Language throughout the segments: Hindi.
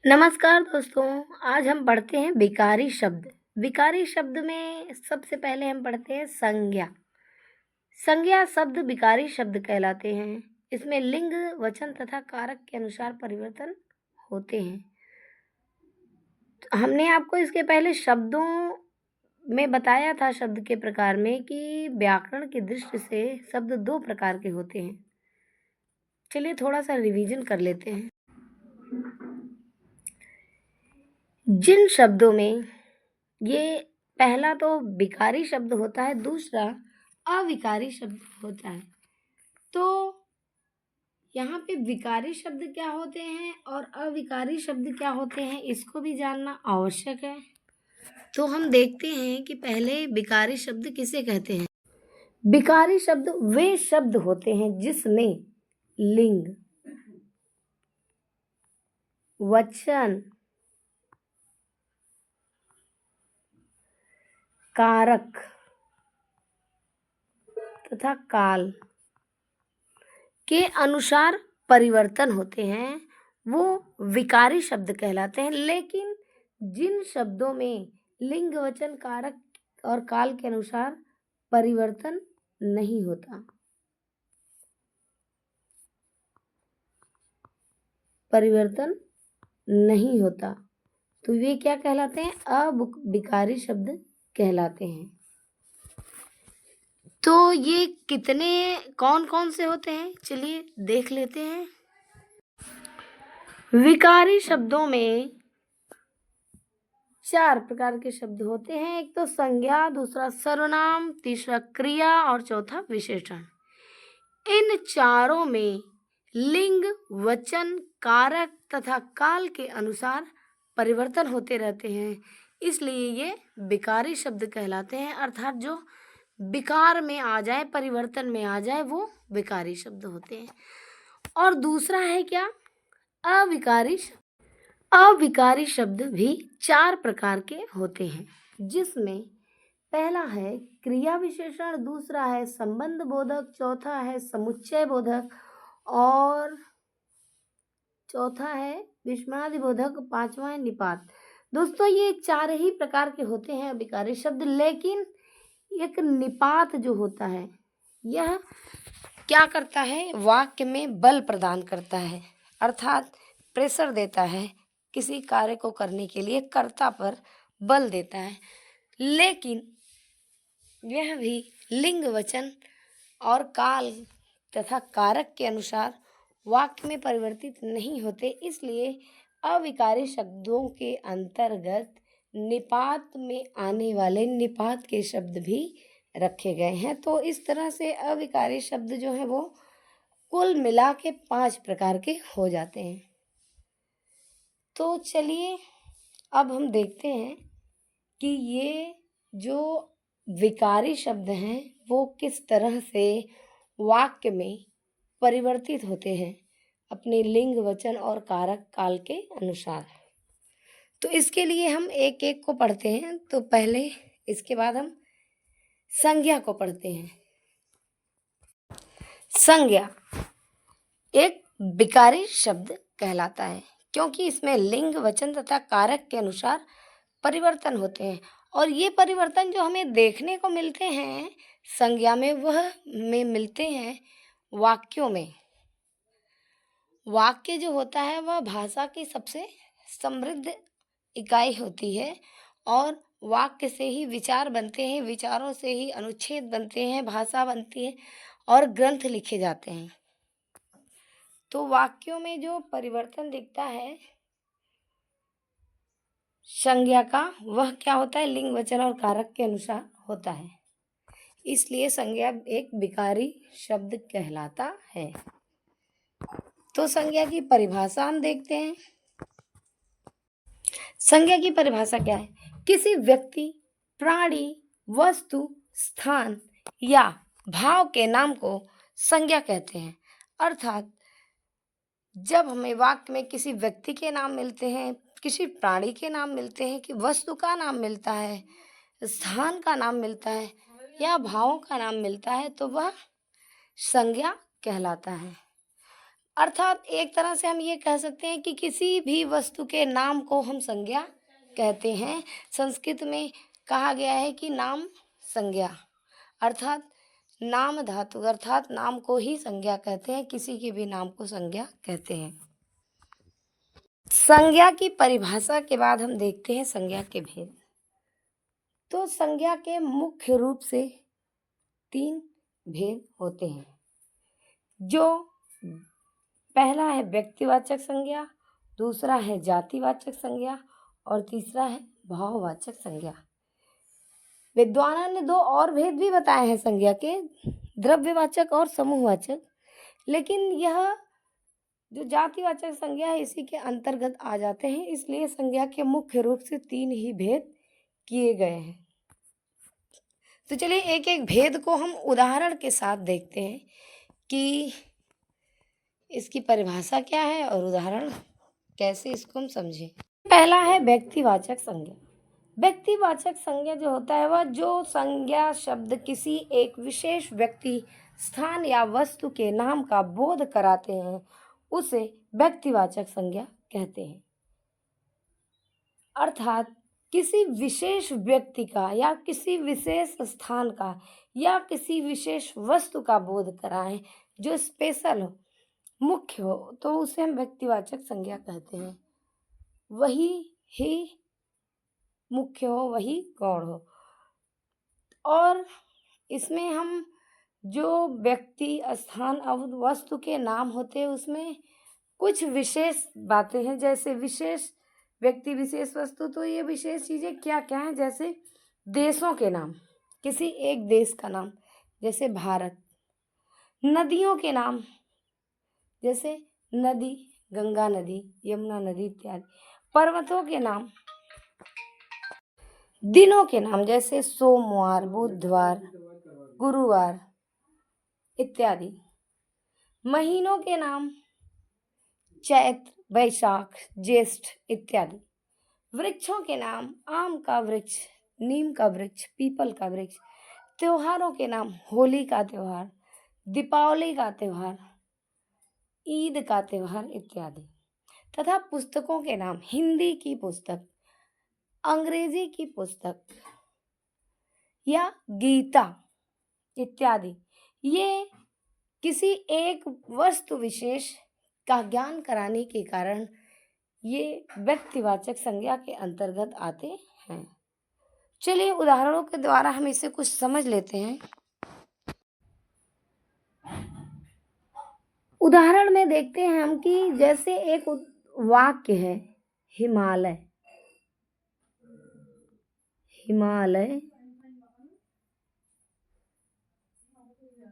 नमस्कार दोस्तों। आज हम पढ़ते हैं विकारी शब्द। विकारी शब्द में सबसे पहले हम पढ़ते हैं संज्ञा। संज्ञा शब्द विकारी शब्द कहलाते हैं। इसमें लिंग, वचन तथा कारक के अनुसार परिवर्तन होते हैं। हमने आपको इसके पहले शब्दों में बताया था, शब्द के प्रकार में, कि व्याकरण की दृष्टि से शब्द दो प्रकार के होते हैं। चलिए थोड़ा सा रिवीजन कर लेते हैं। जिन शब्दों में ये पहला तो विकारी शब्द होता है, दूसरा अविकारी शब्द होता है। तो यहाँ पे विकारी शब्द क्या होते हैं और अविकारी शब्द क्या होते हैं, इसको भी जानना आवश्यक है। तो हम देखते हैं कि पहले विकारी शब्द किसे कहते हैं। विकारी शब्द वे शब्द होते हैं जिसमें लिंग, वचन, कारक तथा काल के अनुसार परिवर्तन होते हैं, वो विकारी शब्द कहलाते हैं। लेकिन जिन शब्दों में लिंग, वचन, कारक और काल के अनुसार परिवर्तन नहीं होता, तो वे क्या कहलाते हैं? अविकारी शब्द कहलाते हैं। तो ये कौन कौन से होते हैं, चलिए देख लेते हैं। विकारी शब्दों में चार प्रकार के शब्द होते हैं। एक तो संज्ञा, दूसरा सर्वनाम, तीसरा क्रिया और चौथा विशेषण। इन चारों में लिंग, वचन, कारक तथा काल के अनुसार परिवर्तन होते रहते हैं, इसलिए ये विकारी शब्द कहलाते हैं। अर्थात जो विकार में आ जाए, परिवर्तन में आ जाए, वो विकारी शब्द होते हैं। और दूसरा है क्या? अविकारी शब्द। अविकारी शब्द भी चार प्रकार के होते हैं, जिसमें पहला है क्रिया विशेषण, दूसरा है संबंध बोधक, चौथा है समुच्चय बोधक और चौथा है विस्मयादि बोधक, पांचवा है निपात। दोस्तों, ये चार ही प्रकार के होते हैं अविकारी शब्द। लेकिन एक निपात जो होता है, यह क्या करता है? वाक्य में बल प्रदान करता है, अर्थात प्रेशर देता है, किसी कार्य को करने के लिए कर्ता पर बल देता है। लेकिन यह भी लिंग, वचन और काल तथा कारक के अनुसार वाक्य में परिवर्तित नहीं होते, इसलिए अविकारी शब्दों के अंतर्गत निपात में आने वाले निपात के शब्द भी रखे गए हैं। तो इस तरह से अविकारी शब्द जो है वो कुल मिला के 5 प्रकार के हो जाते हैं। तो चलिए अब हम देखते हैं कि ये जो विकारी शब्द हैं वो किस तरह से वाक्य में परिवर्तित होते हैं अपने लिंग, वचन और कारक काल के अनुसार। तो इसके लिए हम एक एक को पढ़ते हैं। तो पहले इसके बाद हम संज्ञा को पढ़ते हैं। संज्ञा एक विकारी शब्द कहलाता है, क्योंकि इसमें लिंग, वचन तथा कारक के अनुसार परिवर्तन होते हैं। और ये परिवर्तन जो हमें देखने को मिलते हैं संज्ञा में, वह में मिलते हैं वाक्यों में। वाक्य जो होता है वह भाषा की सबसे समृद्ध इकाई होती है, और वाक्य से ही विचार बनते हैं, विचारों से ही अनुच्छेद बनते हैं, भाषा बनती है और ग्रंथ लिखे जाते हैं। तो वाक्यों में जो परिवर्तन दिखता है संज्ञा का, वह क्या होता है? लिंग, वचन और कारक के अनुसार होता है, इसलिए संज्ञा एक विकारी शब्द कहलाता है। तो संज्ञा की परिभाषा हम देखते हैं। संज्ञा की परिभाषा क्या है? किसी व्यक्ति, प्राणी, वस्तु, स्थान या भाव के नाम को संज्ञा कहते हैं। अर्थात जब हमें वाक्य में किसी व्यक्ति के नाम मिलते हैं, किसी प्राणी के नाम मिलते हैं, कि वस्तु का नाम मिलता है, स्थान का नाम मिलता है या भावों का नाम मिलता है, तो वह संज्ञा कहलाता है। अर्थात एक तरह से हम ये कह सकते हैं कि किसी भी वस्तु के नाम को हम संज्ञा कहते हैं। संस्कृत में कहा गया है कि नाम संज्ञा, अर्थात नाम धातु, अर्थात नाम को ही संज्ञा कहते हैं, किसी के भी नाम को संज्ञा कहते हैं। संज्ञा की परिभाषा के बाद हम देखते हैं संज्ञा के भेद। तो संज्ञा के मुख्य रूप से 3 भेद होते हैं, जो पहला है व्यक्तिवाचक संज्ञा, दूसरा है जातिवाचक संज्ञा और तीसरा है भाववाचक संज्ञा। विद्वानों ने 2 और भेद भी बताए हैं संज्ञा के, द्रव्यवाचक और समूहवाचक, लेकिन यह जो जातिवाचक संज्ञा है इसी के अंतर्गत आ जाते हैं, इसलिए संज्ञा के मुख्य रूप से 3 ही भेद किए गए हैं। तो चलिए एक एक भेद को हम उदाहरण के साथ देखते हैं कि इसकी परिभाषा क्या है और उदाहरण कैसे इसको हम समझें। पहला है व्यक्तिवाचक संज्ञा। व्यक्तिवाचक संज्ञा जो होता है वह जो संज्ञा शब्द किसी एक विशेष व्यक्ति, स्थान या वस्तु के नाम का बोध कराते हैं उसे व्यक्तिवाचक संज्ञा कहते हैं। अर्थात किसी विशेष व्यक्ति का या किसी विशेष स्थान का या किसी विशेष वस्तु का बोध कराएं जो स्पेशल हो, मुख्य हो, तो उसे हम व्यक्तिवाचक संज्ञा कहते हैं। वही ही मुख्य हो, वही गौण हो। और इसमें हम जो व्यक्ति, स्थान और वस्तु के नाम होते हैं उसमें कुछ विशेष बातें हैं, जैसे विशेष व्यक्ति, विशेष वस्तु। तो ये विशेष चीज़ें क्या क्या हैं, जैसे देशों के नाम, किसी एक देश का नाम जैसे भारत, नदियों के नाम जैसे नदी, गंगा नदी, यमुना नदी इत्यादि, पर्वतों के नाम, दिनों के नाम जैसे सोमवार, बुधवार, गुरुवार इत्यादि, महीनों के नाम चैत्र, वैशाख, ज्येष्ठ इत्यादि, वृक्षों के नाम आम का वृक्ष, नीम का वृक्ष, पीपल का वृक्ष, त्योहारों के नाम होली का त्योहार, दीपावली का त्योहार, ईद का त्योहार इत्यादि, तथा पुस्तकों के नाम हिंदी की पुस्तक, अंग्रेजी की पुस्तक या गीता इत्यादि। ये किसी एक वस्तु विशेष का ज्ञान कराने के कारण ये व्यक्तिवाचक संज्ञा के अंतर्गत आते हैं। चलिए उदाहरणों के द्वारा हम इसे कुछ समझ लेते हैं। उदाहरण में देखते हैं हम कि जैसे एक वाक्य है, हिमालय। हिमालय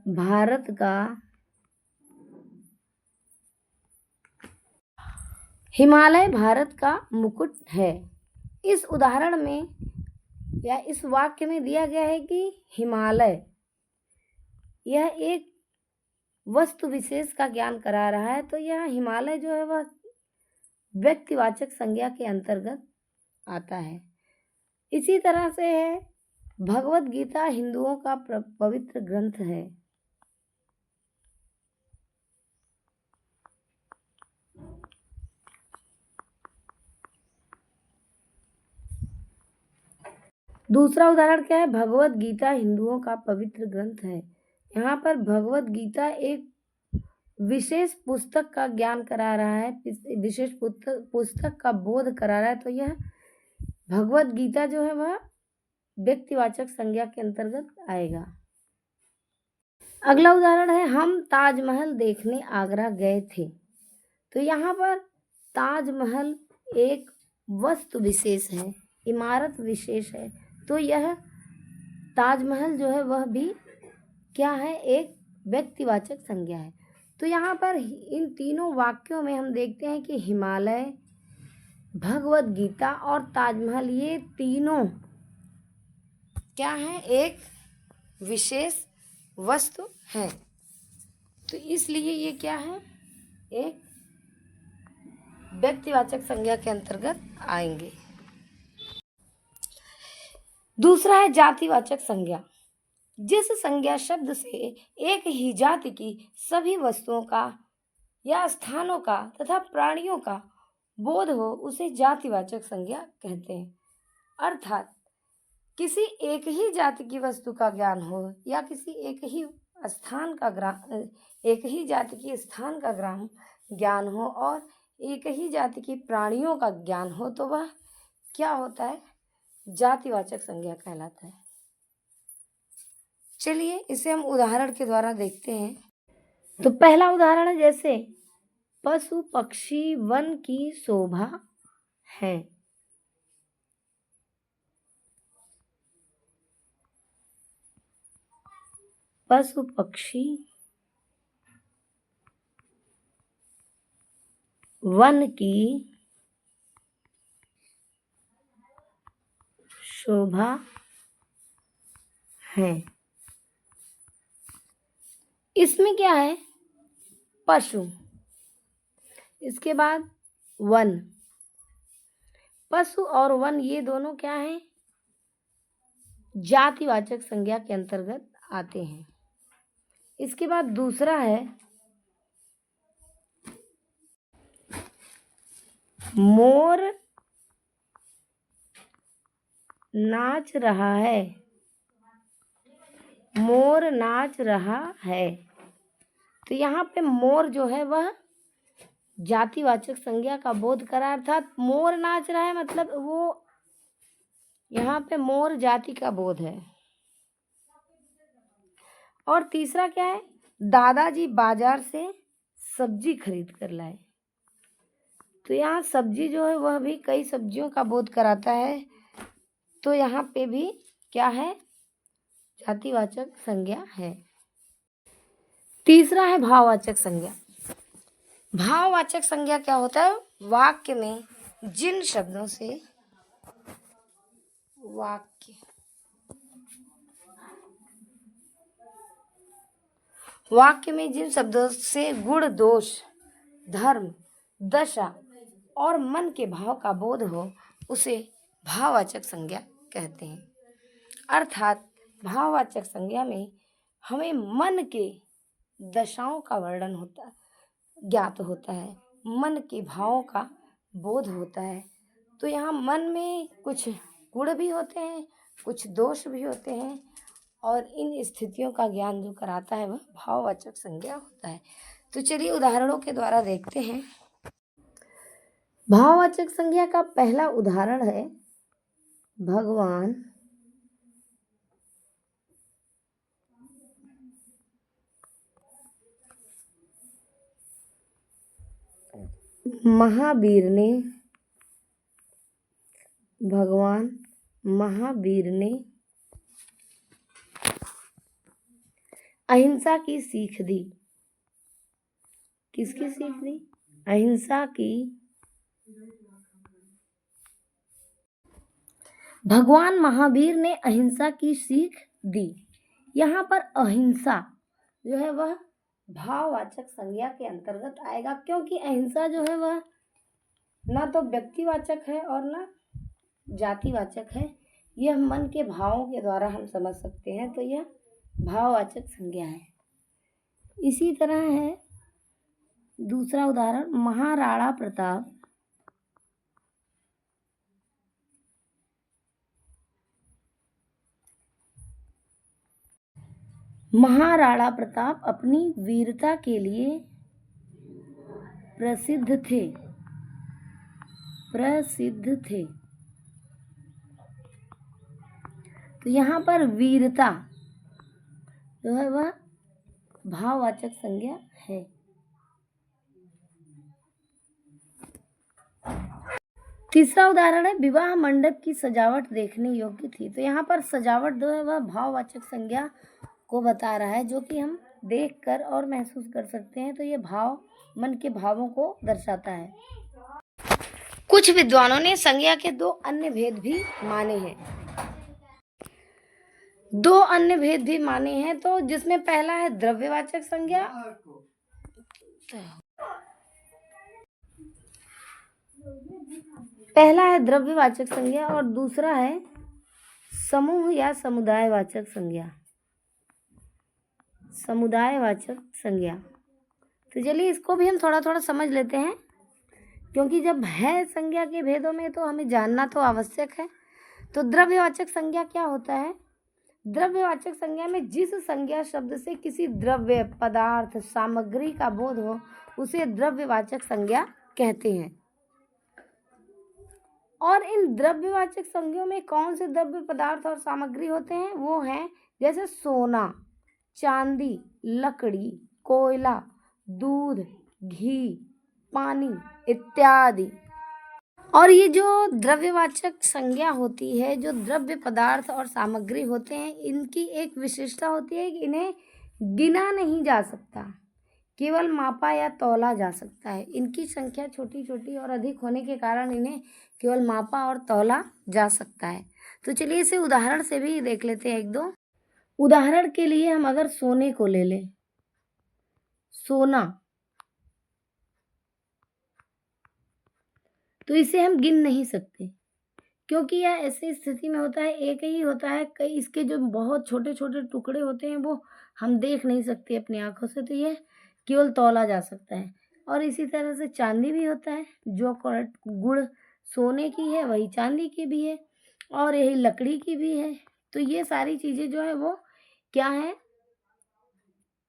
भारत का, हिमालय भारत का मुकुट है। इस उदाहरण में या इस वाक्य में दिया गया है कि हिमालय यह एक वस्तु विशेष का ज्ञान करा रहा है, तो यह हिमालय जो है वह व्यक्तिवाचक संज्ञा के अंतर्गत आता है। इसी तरह से है भगवत गीता हिंदुओं का पवित्र ग्रंथ है। दूसरा उदाहरण क्या है, भगवत गीता हिंदुओं का पवित्र ग्रंथ है। यहाँ पर भगवत गीता एक विशेष पुस्तक का ज्ञान करा रहा है, विशेष पुस्तक का बोध करा रहा है, तो यह भगवत गीता जो है वह व्यक्तिवाचक संज्ञा के अंतर्गत आएगा। अगला उदाहरण है, हम ताजमहल देखने आगरा गए थे। तो यहाँ पर ताजमहल एक वस्तु विशेष है, इमारत विशेष है, तो यह ताजमहल जो है वह भी क्या है, एक व्यक्तिवाचक संज्ञा है। तो यहाँ पर इन तीनों वाक्यों में हम देखते हैं कि हिमालय, भगवत गीता और ताजमहल ये तीनों क्या है, एक विशेष वस्तु है। तो इसलिए ये क्या है, एक व्यक्तिवाचक संज्ञा के अंतर्गत आएंगे। दूसरा है जातिवाचक संज्ञा। जिस संज्ञा शब्द से एक ही जाति की सभी वस्तुओं का या स्थानों का तथा प्राणियों का बोध हो उसे जातिवाचक संज्ञा कहते हैं। अर्थात किसी एक ही जाति की वस्तु का ज्ञान हो या किसी एक ही स्थान का एक ही जाति की स्थान का ज्ञान हो और एक ही जाति की प्राणियों का ज्ञान हो तो वह क्या होता है? जातिवाचक संज्ञा कहलाता है। चलिए इसे हम उदाहरण के द्वारा देखते हैं। तो पहला उदाहरण है जैसे पशु पक्षी वन की शोभा है। पशु पक्षी वन की शोभा है। इसमें क्या है? पशु, इसके बाद वन। पशु और वन ये दोनों क्या हैं? जातिवाचक संज्ञा के अंतर्गत आते हैं। इसके बाद दूसरा है मोर नाच रहा है। मोर नाच रहा है। तो यहाँ पे मोर जो है वह जातिवाचक संज्ञा का बोध करा, अर्थात मोर नाच रहा है मतलब वो यहाँ पे मोर जाति का बोध है। और तीसरा क्या है? दादाजी बाजार से सब्जी खरीद कर लाए। तो यहाँ सब्जी जो है वह भी कई सब्जियों का बोध कराता है। तो यहाँ पे भी क्या है? जातिवाचक संज्ञा है। तीसरा है भाववाचक संज्ञा। भाववाचक संज्ञा क्या होता है? वाक्य में जिन शब्दों से वाक्य में जिन शब्दों से गुण दोष धर्म दशा और मन के भाव का बोध हो उसे भाववाचक संज्ञा कहते हैं। अर्थात भाववाचक संज्ञा में हमें मन के दशाओं का वर्णन होता ज्ञात होता है, मन के भावों का बोध होता है। तो यहाँ मन में कुछ गुण भी होते हैं, कुछ दोष भी होते हैं और इन स्थितियों का ज्ञान जो कराता है वह भाववाचक संज्ञा होता है। तो चलिए उदाहरणों के द्वारा देखते हैं। भाववाचक संज्ञा का पहला उदाहरण है भगवान महावीर ने अहिंसा की सीख दी। किसकी सीख दी? अहिंसा की। भगवान महावीर ने अहिंसा की सीख दी। यहाँ पर अहिंसा जो है वह भाववाचक संज्ञा के अंतर्गत आएगा, क्योंकि अहिंसा जो है वह ना तो व्यक्तिवाचक है और ना जातिवाचक है। यह मन के भावों के द्वारा हम समझ सकते हैं, तो यह भाववाचक संज्ञा है। इसी तरह है दूसरा उदाहरण महाराणा प्रताप अपनी वीरता के लिए प्रसिद्ध थे। तो यहाँ पर वीरता जो है वह भाववाचक संज्ञा है। तीसरा उदाहरण है विवाह मंडप की सजावट देखने योग्य थी। तो यहाँ पर सजावट जो है वह भाववाचक संज्ञा को बता रहा है, जो कि हम देखकर और महसूस कर सकते हैं। तो ये भाव मन के भावों को दर्शाता है। कुछ विद्वानों ने संज्ञा के दो अन्य भेद भी माने हैं। तो जिसमें पहला है द्रव्यवाचक संज्ञा और दूसरा है समूह या समुदायवाचक संज्ञा। तो चलिए इसको भी हम थोड़ा थोड़ा समझ लेते हैं, क्योंकि जब है संज्ञा के भेदों में तो हमें जानना तो आवश्यक है। तो द्रव्यवाचक संज्ञा क्या होता है? द्रव्यवाचक संज्ञा में जिस संज्ञा शब्द से किसी द्रव्य, पदार्थ, सामग्री का बोध हो उसे द्रव्यवाचक संज्ञा कहते हैं। और इन द्रव्यवाचक संज्ञों में कौन से द्रव्य, पदार्थ और सामग्री होते हैं? वो हैं जैसे सोना, चांदी, लकड़ी, कोयला, दूध, घी, पानी इत्यादि। और ये जो द्रव्यवाचक संज्ञा होती है, जो द्रव्य, पदार्थ और सामग्री होते हैं, इनकी एक विशेषता होती है कि इन्हें गिना नहीं जा सकता, केवल मापा या तौला जा सकता है। इनकी संख्या छोटी छोटी और अधिक होने के कारण इन्हें केवल मापा और तौला जा सकता है। तो चलिए इसे उदाहरण से भी देख लेते हैं एक दो। उदाहरण के लिए हम अगर सोने को ले लें, सोना, तो इसे हम गिन नहीं सकते, क्योंकि यह ऐसी स्थिति में होता है, एक ही होता है, कई इसके जो बहुत छोटे छोटे टुकड़े होते हैं वो हम देख नहीं सकते अपनी आंखों से, तो यह केवल तौला जा सकता है। और इसी तरह से चांदी भी होता है, जो गुण सोने की है वही चांदी की भी है, और यही लकड़ी की भी है। तो ये सारी चीज़ें जो है वो क्या है?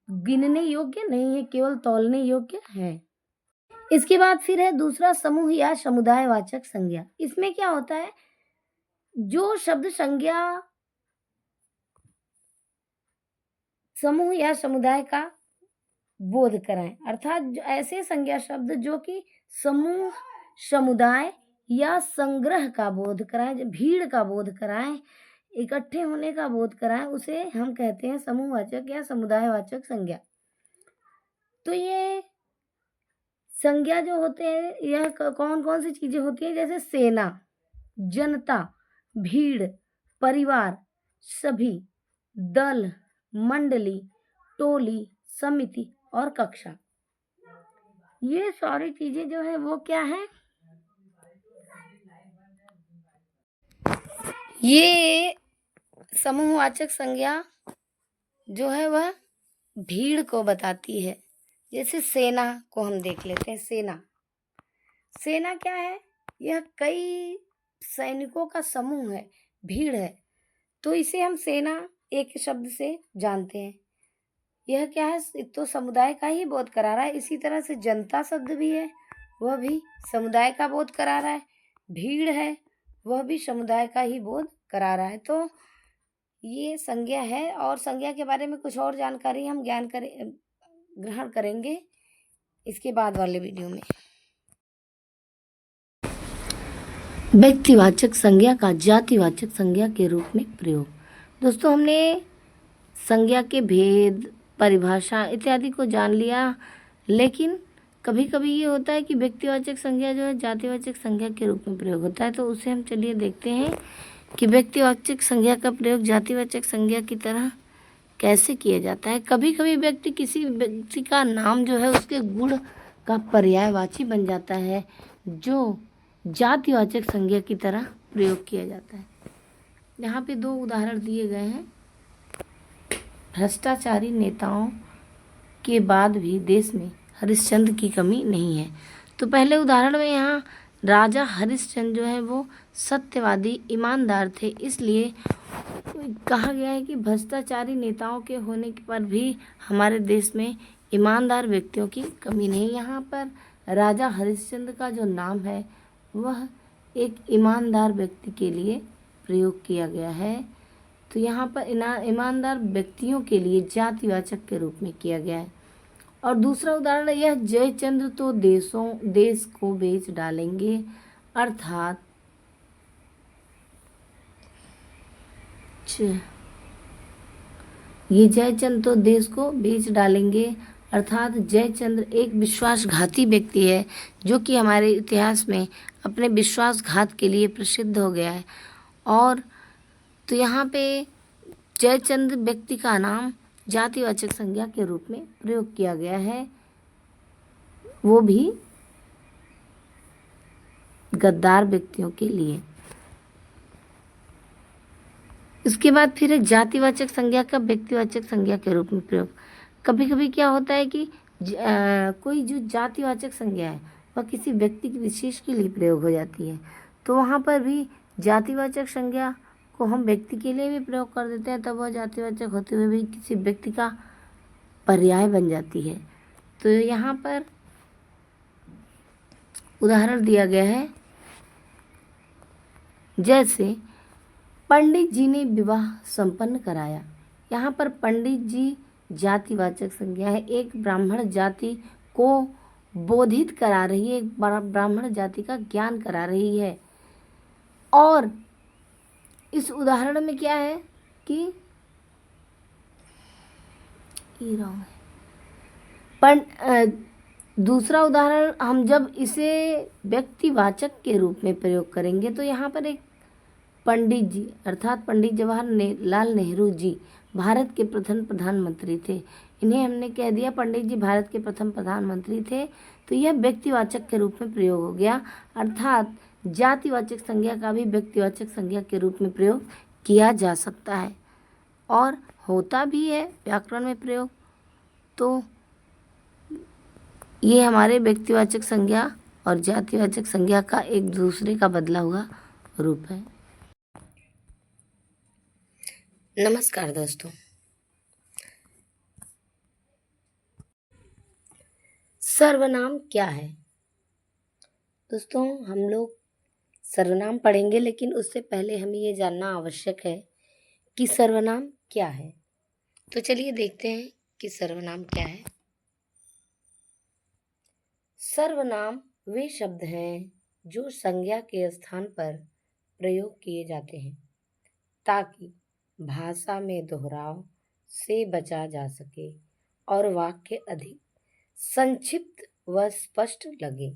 गिनने योग्य नहीं है, केवल तौलने योग्य है। इसके बाद फिर है दूसरा समूह या समुदायवाचक संज्ञा। इसमें क्या होता है? जो शब्द संज्ञा समूह या समुदाय का बोध कराएं, अर्थात ऐसे संज्ञा शब्द जो कि समूह, समुदाय या संग्रह का बोध कराएं, भीड़ का बोध कराएं, इकट्ठे होने का बोध कराएं, उसे हम कहते हैं समूहवाचक या समुदायवाचक संज्ञा। तो ये संज्ञा जो होते हैं, यह कौन कौन सी चीजें होती हैं? जैसे सेना, जनता, भीड़, परिवार, सभी, दल, मंडली, टोली, समिति और कक्षा। ये सारी चीजें जो है वो क्या है? ये समूहवाचक संज्ञा जो है वह भीड़ को बताती है। जैसे सेना को हम देख लेते हैं। सेना क्या है? यह कई सैनिकों का समूह है, भीड़ है, तो इसे हम सेना एक शब्द से जानते हैं। यह क्या है? तो समुदाय का ही बोध करा रहा है। इसी तरह से जनता शब्द भी है, वह भी समुदाय का बोध करा रहा है। भीड़ है, वह भी समुदाय का ही बोध करा रहा है। तो ये संज्ञा है, और संज्ञा के बारे में कुछ और जानकारी हम ग्रहण करेंगे इसके बाद वाले वीडियो में। व्यक्तिवाचक संज्ञा का जातिवाचक संज्ञा के रूप में प्रयोग। दोस्तों, हमने संज्ञा के भेद, परिभाषा इत्यादि को जान लिया, लेकिन कभी कभी ये होता है कि व्यक्तिवाचक संज्ञा जो है जातिवाचक संज्ञा के रूप में प्रयोग होता है। तो उसे हम चलिए देखते हैं कि व्यक्तिवाचक संज्ञा का प्रयोग जातिवाचक संज्ञा की तरह कैसे किया जाता है। कभी कभी किसी व्यक्ति का नाम जो है उसके गुण का पर्यायवाची बन जाता है, जो जातिवाचक संज्ञा की तरह प्रयोग किया जाता है। यहाँ पे दो उदाहरण दिए गए हैं। भ्रष्टाचारी नेताओं के बाद भी देश में हरिश्चंद्र की कमी नहीं है। तो पहले उदाहरण में यहाँ राजा हरिश्चंद्र जो है वो सत्यवादी, ईमानदार थे, इसलिए कहा गया है कि भ्रष्टाचारी नेताओं के होने पर भी हमारे देश में ईमानदार व्यक्तियों की कमी नहीं। यहाँ पर राजा हरिश्चंद्र का जो नाम है वह एक ईमानदार व्यक्ति के लिए प्रयोग किया गया है। तो यहाँ पर ईमानदार व्यक्तियों के लिए जातिवाचक के रूप में किया गया है। और दूसरा उदाहरण, यह जयचंद्र तो देश को बेच डालेंगे, अर्थात ये जयचंद्र तो देश को बेच डालेंगे, अर्थात जयचंद्र एक विश्वासघाती व्यक्ति है, जो कि हमारे इतिहास में अपने विश्वासघात के लिए प्रसिद्ध हो गया है। और तो यहाँ पे जयचंद्र व्यक्ति का नाम जातिवाचक संज्ञा के रूप में प्रयोग किया गया है, वो भी गद्दार व्यक्तियों के लिए। इसके बाद फिर है जातिवाचक संज्ञा का व्यक्तिवाचक संज्ञा के रूप में प्रयोग। कभी कभी क्या होता है कि कोई जो जातिवाचक संज्ञा है वह किसी व्यक्ति की विशेष के लिए प्रयोग हो जाती है, तो वहाँ पर भी जातिवाचक संज्ञा को हम व्यक्ति के लिए भी प्रयोग कर देते हैं, तब वह जातिवाचक होते हुए भी किसी व्यक्ति का पर्याय बन जाती है। तो यहाँ पर उदाहरण दिया गया है, जैसे पंडित जी ने विवाह संपन्न कराया। यहाँ पर पंडित जी जातिवाचक संज्ञा है, एक ब्राह्मण जाति को बोधित करा रही है, एक ब्राह्मण जाति का ज्ञान करा रही है। और इस उदाहरण में क्या है कि दूसरा उदाहरण हम जब इसे व्यक्तिवाचक के रूप में प्रयोग करेंगे तो यहाँ पर एक पंडित जी अर्थात पंडित जवाहरलाल नेहरू जी भारत के प्रथम प्रधानमंत्री थे, इन्हें हमने कह दिया पंडित जी भारत के प्रथम प्रधानमंत्री थे, तो यह व्यक्तिवाचक के रूप में प्रयोग हो गया। अर्थात जातिवाचक संज्ञा का भी व्यक्तिवाचक संज्ञा के रूप में प्रयोग किया जा सकता है और होता भी है व्याकरण में प्रयोग। तो ये हमारे व्यक्तिवाचक संज्ञा और जातिवाचक संज्ञा का एक दूसरे का बदला हुआ रूप है। नमस्कार दोस्तों, सर्वनाम क्या है? दोस्तों, हम लोग सर्वनाम पढ़ेंगे, लेकिन उससे पहले हमें ये जानना आवश्यक है कि सर्वनाम क्या है। तो चलिए देखते हैं कि सर्वनाम क्या है। सर्वनाम वे शब्द हैं जो संज्ञा के स्थान पर प्रयोग किए जाते हैं ताकि भाषा में दोहराव से बचा जा सके और वाक्य अधिक संक्षिप्त व स्पष्ट लगे।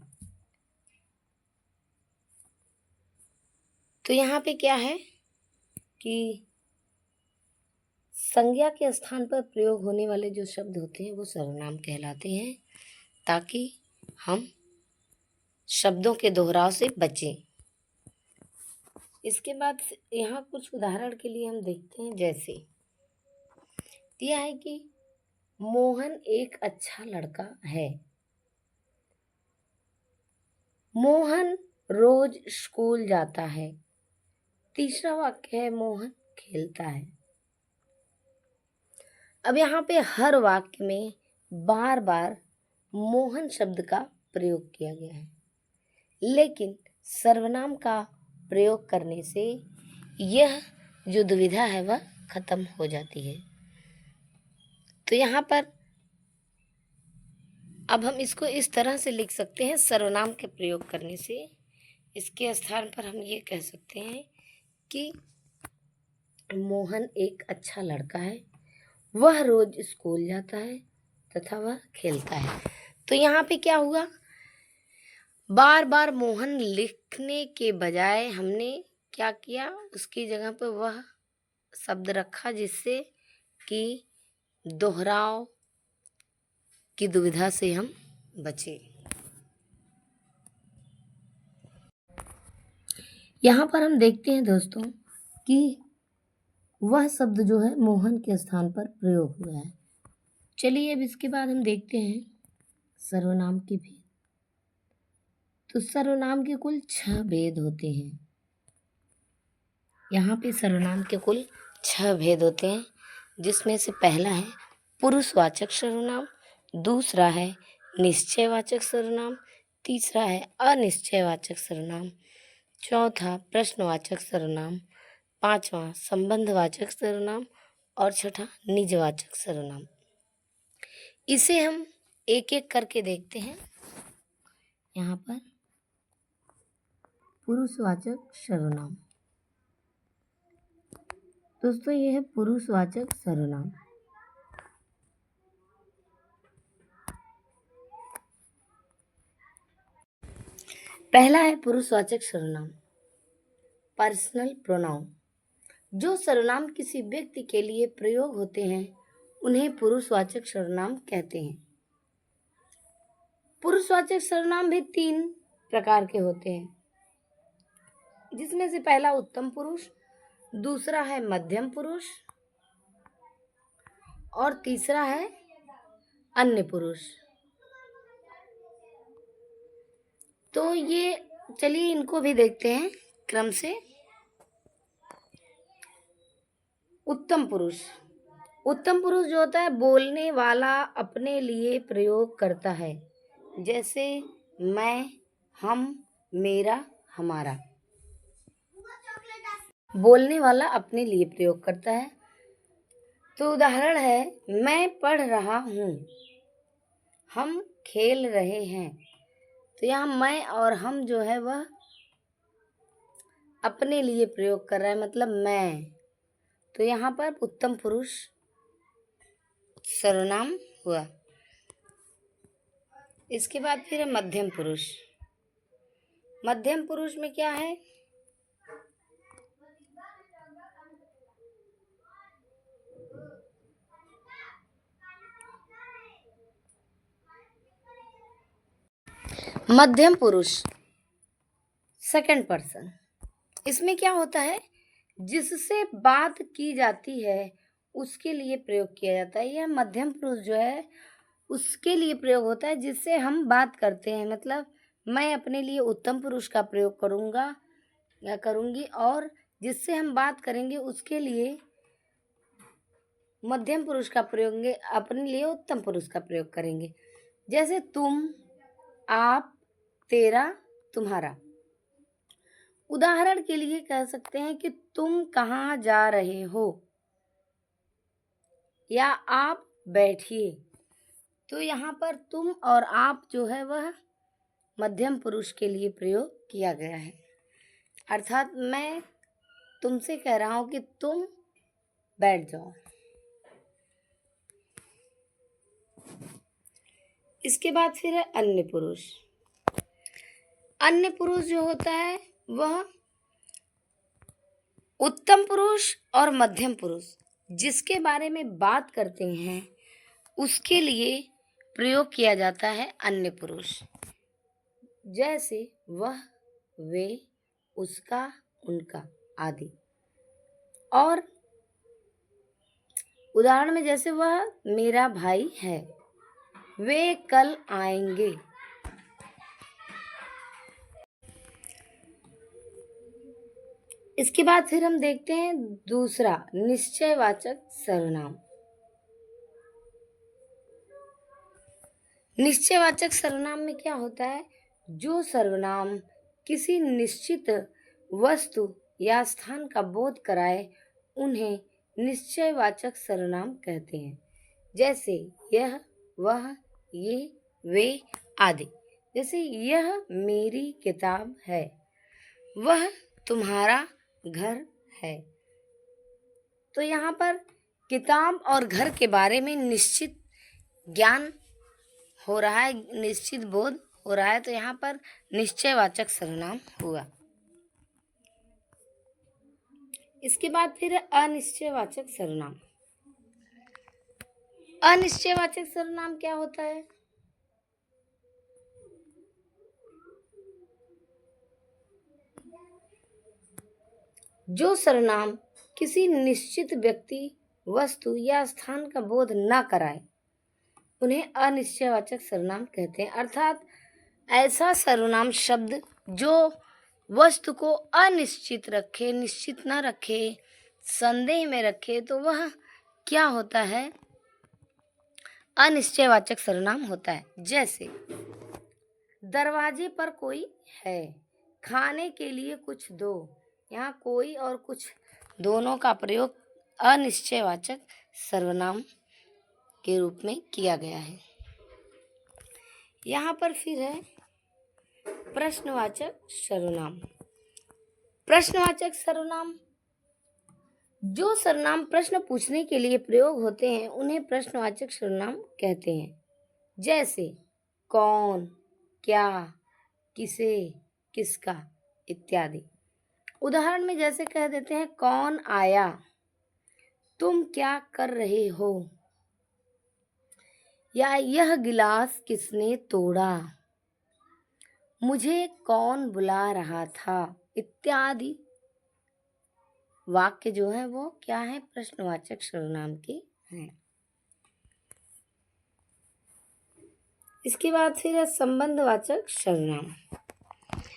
तो यहाँ पे क्या है कि संज्ञा के स्थान पर प्रयोग होने वाले जो शब्द होते हैं वो सर्वनाम कहलाते हैं ताकि हम शब्दों के दोहराव से बचें। इसके बाद यहाँ कुछ उदाहरण के लिए हम देखते हैं, जैसे दिया है कि मोहन एक अच्छा लड़का है। मोहन रोज स्कूल जाता है। तीसरा वाक्य है मोहन खेलता है। अब यहाँ पे हर वाक्य में बार बार मोहन शब्द का प्रयोग किया गया है, लेकिन सर्वनाम का प्रयोग करने से यह जो दुविधा है वह खत्म हो जाती है। तो यहाँ पर अब हम इसको इस तरह से लिख सकते हैं, सर्वनाम के प्रयोग करने से इसके स्थान पर हम ये कह सकते हैं कि मोहन एक अच्छा लड़का है, वह रोज स्कूल जाता है तथा वह खेलता है। तो यहाँ पे क्या हुआ, बार बार मोहन लिखने के बजाय हमने क्या किया, उसकी जगह पर वह शब्द रखा जिससे कि दोहराव की दुविधा से हम बचे। यहाँ पर हम देखते हैं दोस्तों कि वह शब्द जो है मोहन के स्थान पर प्रयोग हुआ है। चलिए अब इसके बाद हम देखते हैं सर्वनाम के भेद। तो सर्वनाम के कुल 6 भेद होते हैं। यहाँ पे सर्वनाम के कुल 6 भेद होते हैं, जिसमें से पहला है पुरुषवाचक सर्वनाम, दूसरा है निश्चयवाचक सर्वनाम, तीसरा है अनिश्चयवाचक सर्वनाम, चौथा प्रश्नवाचक सर्वनाम, पांचवा संबंधवाचक सर्वनाम और छठा निजवाचक सर्वनाम। इसे हम एक एक करके देखते हैं। यहाँ पर पुरुषवाचक सर्वनाम, दोस्तों ये है पुरुषवाचक सर्वनाम। पहला है पुरुषवाचक सर्वनाम, पर्सनल प्रोनाउन। जो सर्वनाम किसी व्यक्ति के लिए प्रयोग होते हैं उन्हें पुरुषवाचक सर्वनाम कहते हैं। पुरुषवाचक सर्वनाम भी 3 प्रकार के होते हैं, जिसमें से पहला उत्तम पुरुष, दूसरा है मध्यम पुरुष और तीसरा है अन्य पुरुष। तो ये चलिए इनको भी देखते हैं क्रम से। उत्तम पुरुष। उत्तम पुरुष जो होता है बोलने वाला अपने लिए प्रयोग करता है, जैसे मैं, हम, मेरा, हमारा। बोलने वाला अपने लिए प्रयोग करता है। तो उदाहरण है, मैं पढ़ रहा हूँ, हम खेल रहे हैं। तो यहाँ मैं और हम जो है वह अपने लिए प्रयोग कर रहा है, मतलब मैं। तो यहाँ पर उत्तम पुरुष सर्वनाम हुआ। इसके बाद फिर है मध्यम पुरुष। मध्यम पुरुष में क्या है? मध्यम पुरुष सेकंड पर्सन। इसमें क्या होता है? जिससे बात की जाती है उसके लिए प्रयोग किया जाता है। यह मध्यम पुरुष जो है उसके लिए प्रयोग होता है जिससे हम बात करते हैं। मतलब मैं अपने लिए उत्तम पुरुष का प्रयोग करूँगा या करूँगी, और जिससे हम बात करेंगे उसके लिए मध्यम पुरुष का प्रयोग, अपने लिए उत्तम पुरुष का प्रयोग करेंगे। जैसे तुम, आप, तेरा, तुम्हारा। उदाहरण के लिए कह सकते हैं कि तुम कहाँ जा रहे हो, या आप बैठिए। तो यहाँ पर तुम और आप जो है वह मध्यम पुरुष के लिए प्रयोग किया गया है। अर्थात मैं तुमसे कह रहा हूँ कि तुम बैठ जाओ। इसके बाद फिर है अन्य पुरुष। अन्य पुरुष जो होता है वह उत्तम पुरुष और मध्यम पुरुष जिसके बारे में बात करते हैं उसके लिए प्रयोग किया जाता है अन्य पुरुष। जैसे वह, वे, उसका, उनका आदि। और उदाहरण में जैसे वह मेरा भाई है, वे कल आएंगे। इसके बाद फिर हम देखते हैं दूसरा निश्चयवाचक सर्वनाम। निश्चयवाचक सर्वनाम में क्या होता है? जो सर्वनाम किसी निश्चित वस्तु या स्थान का बोध कराए उन्हें निश्चयवाचक सर्वनाम कहते हैं। जैसे यह, वह, ये, वे आदि। जैसे यह मेरी किताब है, वह तुम्हारा घर है। तो यहाँ पर किताब और घर के बारे में निश्चित ज्ञान हो रहा है, निश्चित बोध हो रहा है। तो यहाँ पर निश्चयवाचक सर्वनाम हुआ। इसके बाद फिर है अनिश्चयवाचक सर्वनाम। अनिश्चयवाचक सर्वनाम क्या होता है? जो सर्वनाम किसी निश्चित व्यक्ति, वस्तु या स्थान का बोध न कराए उन्हें अनिश्चयवाचक सर्वनाम कहते हैं। अर्थात ऐसा सर्वनाम शब्द जो वस्तु को अनिश्चित रखे, निश्चित न रखे, संदेह में रखे, तो वह क्या होता है? अनिश्चयवाचक सर्वनाम होता है। जैसे दरवाजे पर कोई है, खाने के लिए कुछ दो। यहाँ कोई और कुछ दोनों का प्रयोग अनिश्चयवाचक सर्वनाम के रूप में किया गया है। यहाँ पर फिर है प्रश्नवाचक सर्वनाम। प्रश्नवाचक सर्वनाम, जो सर्वनाम प्रश्न पूछने के लिए प्रयोग होते हैं उन्हें प्रश्नवाचक सर्वनाम कहते हैं। जैसे कौन, क्या, किसे, किसका इत्यादि। उदाहरण में जैसे कह देते हैं कौन आया, तुम क्या कर रहे हो, या यह गिलास किसने तोड़ा, मुझे कौन बुला रहा था इत्यादि वाक्य जो है वो क्या है? प्रश्नवाचक सर्वनाम के हैं। इसके बाद फिर है संबंधवाचक सर्वनाम।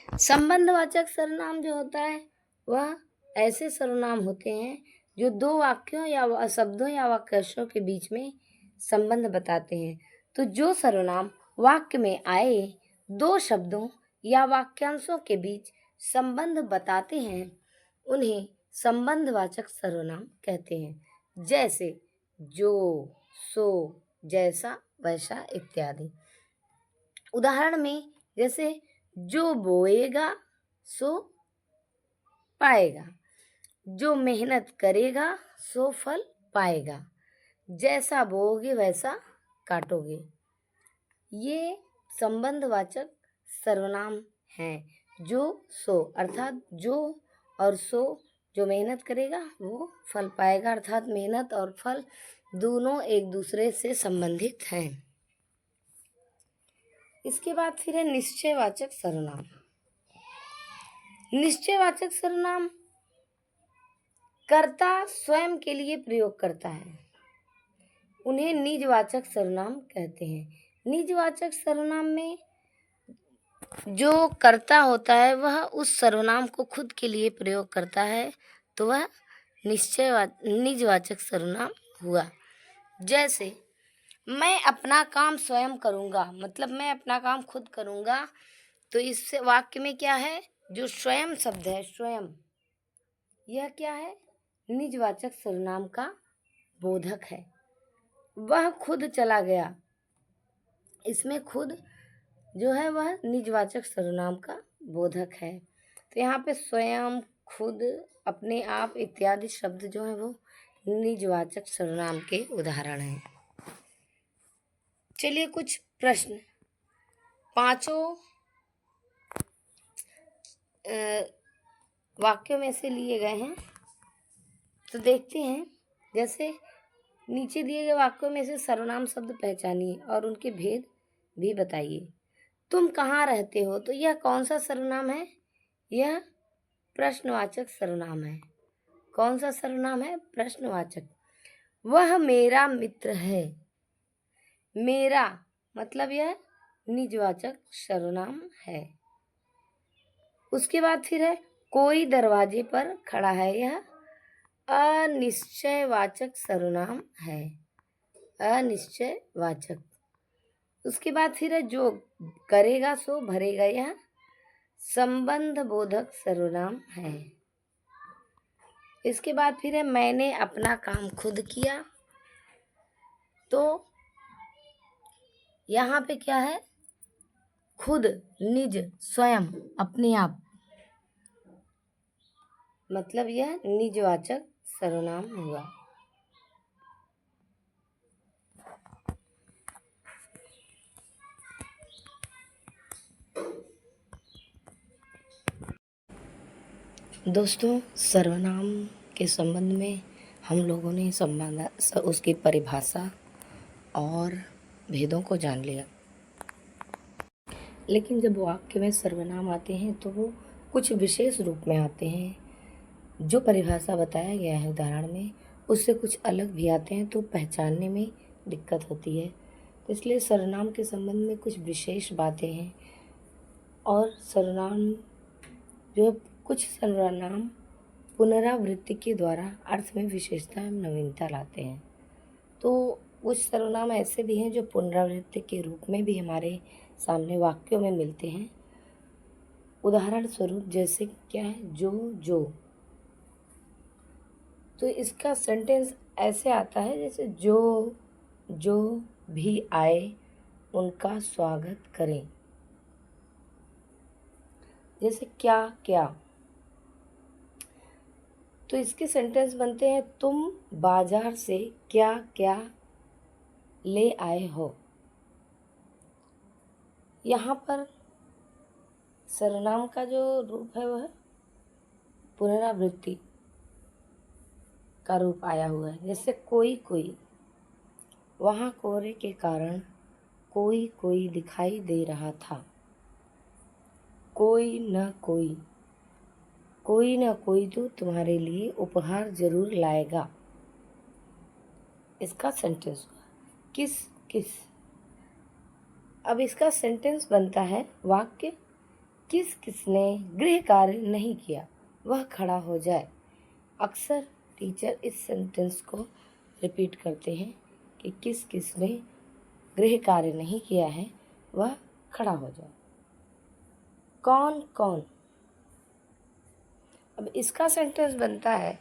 संबंधवाचक सर्वनाम जो होता है वह ऐसे सर्वनाम होते हैं जो दो वाक्यों या शब्दों या वाक्यांशों के बीच में संबंध बताते हैं। तो जो सर्वनाम वाक्य में आए दो शब्दों या वाक्यांशों के बीच संबंध बताते हैं उन्हें संबंधवाचक सर्वनाम कहते हैं। जैसे जो, सो, जैसा, वैसा इत्यादि। उदाहरण में जैसे जो बोएगा सो पाएगा, जो मेहनत करेगा सो फल पाएगा, जैसा बोओगे वैसा काटोगे। ये संबंधवाचक सर्वनाम हैं। जो, सो अर्थात जो और सो, जो मेहनत करेगा वो फल पाएगा अर्थात मेहनत और फल दोनों एक दूसरे से संबंधित हैं। इसके बाद फिर है निश्चयवाचक सर्वनाम। निश्चयवाचक सर्वनाम कर्ता स्वयं के लिए प्रयोग करता है, उन्हें निजवाचक सर्वनाम कहते हैं। निजवाचक सर्वनाम में जो कर्ता होता है वह उस सर्वनाम को खुद के लिए प्रयोग करता है तो वह निजवाचक सर्वनाम हुआ। जैसे मैं अपना काम स्वयं करूँगा, मतलब मैं अपना काम खुद करूँगा। तो इस वाक्य में क्या है, जो स्वयं शब्द है, स्वयं, यह क्या है, निजवाचक सर्वनाम का बोधक है। वह खुद चला गया, इसमें खुद जो है वह निजवाचक सर्वनाम का बोधक है। तो यहाँ पे स्वयं, खुद, अपने आप इत्यादि शब्द जो है वो निजवाचक सर्वनाम के उदाहरण हैं। चलिए कुछ प्रश्न पांचों वाक्यों में से लिए गए हैं तो देखते हैं। जैसे नीचे दिए गए वाक्यों में से सर्वनाम शब्द पहचानिए और उनके भेद भी बताइए। तुम कहाँ रहते हो, तो यह कौन सा सर्वनाम है, यह प्रश्नवाचक सर्वनाम है। कौन सा सर्वनाम है, प्रश्नवाचक। वह मेरा मित्र है, मेरा मतलब यह निजवाचक सर्वनाम है। उसके बाद फिर है कोई दरवाजे पर खड़ा है, यह अनिश्चयवाचक सर्वनाम है, अनिश्चयवाचक। उसके बाद फिर है जो करेगा सो भरेगा, यह संबंध बोधक सर्वनाम है। इसके बाद फिर है मैंने अपना काम खुद किया, तो यहाँ पे क्या है, खुद, निज, स्वयं, अपने आप, मतलब यह निजवाचक सर्वनाम हुआ। दोस्तों, सर्वनाम के संबंध में हम लोगों ने उसकी परिभाषा और भेदों को जान लिया। लेकिन जब वाक्य में सर्वनाम आते हैं तो वो कुछ विशेष रूप में आते हैं। जो परिभाषा बताया गया है उदाहरण में उससे कुछ अलग भी आते हैं तो पहचानने में दिक्कत होती है। तो इसलिए सर्वनाम के संबंध में कुछ विशेष बातें हैं। और सर्वनाम जो कुछ सर्वनाम पुनरावृत्ति के द्वारा अर्थ में विशेषता एवं नवीनता लाते हैं। तो कुछ सर्वनाम ऐसे भी हैं जो पुनरावृत्ति के रूप में भी हमारे सामने वाक्यों में मिलते हैं। उदाहरण स्वरूप जैसे क्या है, जो, जो, तो इसका सेंटेंस ऐसे आता है जैसे जो भी आए उनका स्वागत करें। जैसे क्या क्या, तो इसके सेंटेंस बनते हैं तुम बाजार से क्या क्या ले आए हो। यहाँ पर सर्वनाम का जो रूप है वह पुनरावृत्ति का रूप आया हुआ है। जैसे कोई कोई, वहाँ कोहरे के कारण कोई कोई दिखाई दे रहा था। कोई न कोई, कोई न कोई तो तुम्हारे लिए उपहार जरूर लाएगा। इसका सेंटेंस हुआ किस किस। अब इसका सेंटेंस बनता है वाक्य किस किसने गृह कार्य नहीं किया वह खड़ा हो जाए। अक्सर टीचर इस सेंटेंस को रिपीट करते हैं कि किस किसने गृह कार्य नहीं किया है वह खड़ा हो जाए। कौन कौन, अब इसका सेंटेंस बनता है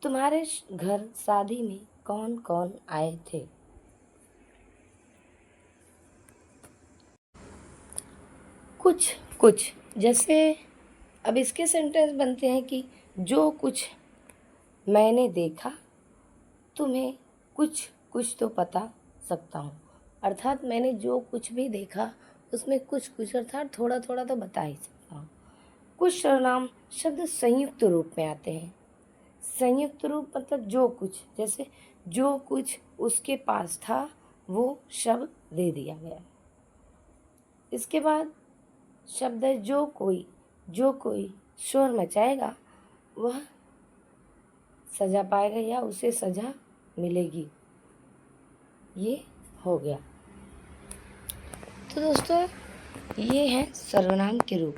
तुम्हारे घर शादी में कौन कौन आए थे। कुछ कुछ, जैसे अब इसके सेंटेंस बनते हैं कि जो कुछ मैंने देखा तुम्हें कुछ कुछ तो बता सकता हूँ, अर्थात मैंने जो कुछ भी देखा उसमें कुछ कुछ अर्थात थोड़ा थोड़ा तो बता ही सकता हूँ। कुछ सर्वनाम शब्द संयुक्त रूप में आते हैं। संयुक्त रूप मतलब जो कुछ, जैसे जो कुछ उसके पास था वो शब्द दे दिया गया। इसके बाद शब्द है जो कोई शोर मचाएगा वह सजा पाएगा या उसे सजा मिलेगी, ये हो गया। तो दोस्तों ये है सर्वनाम के रूप।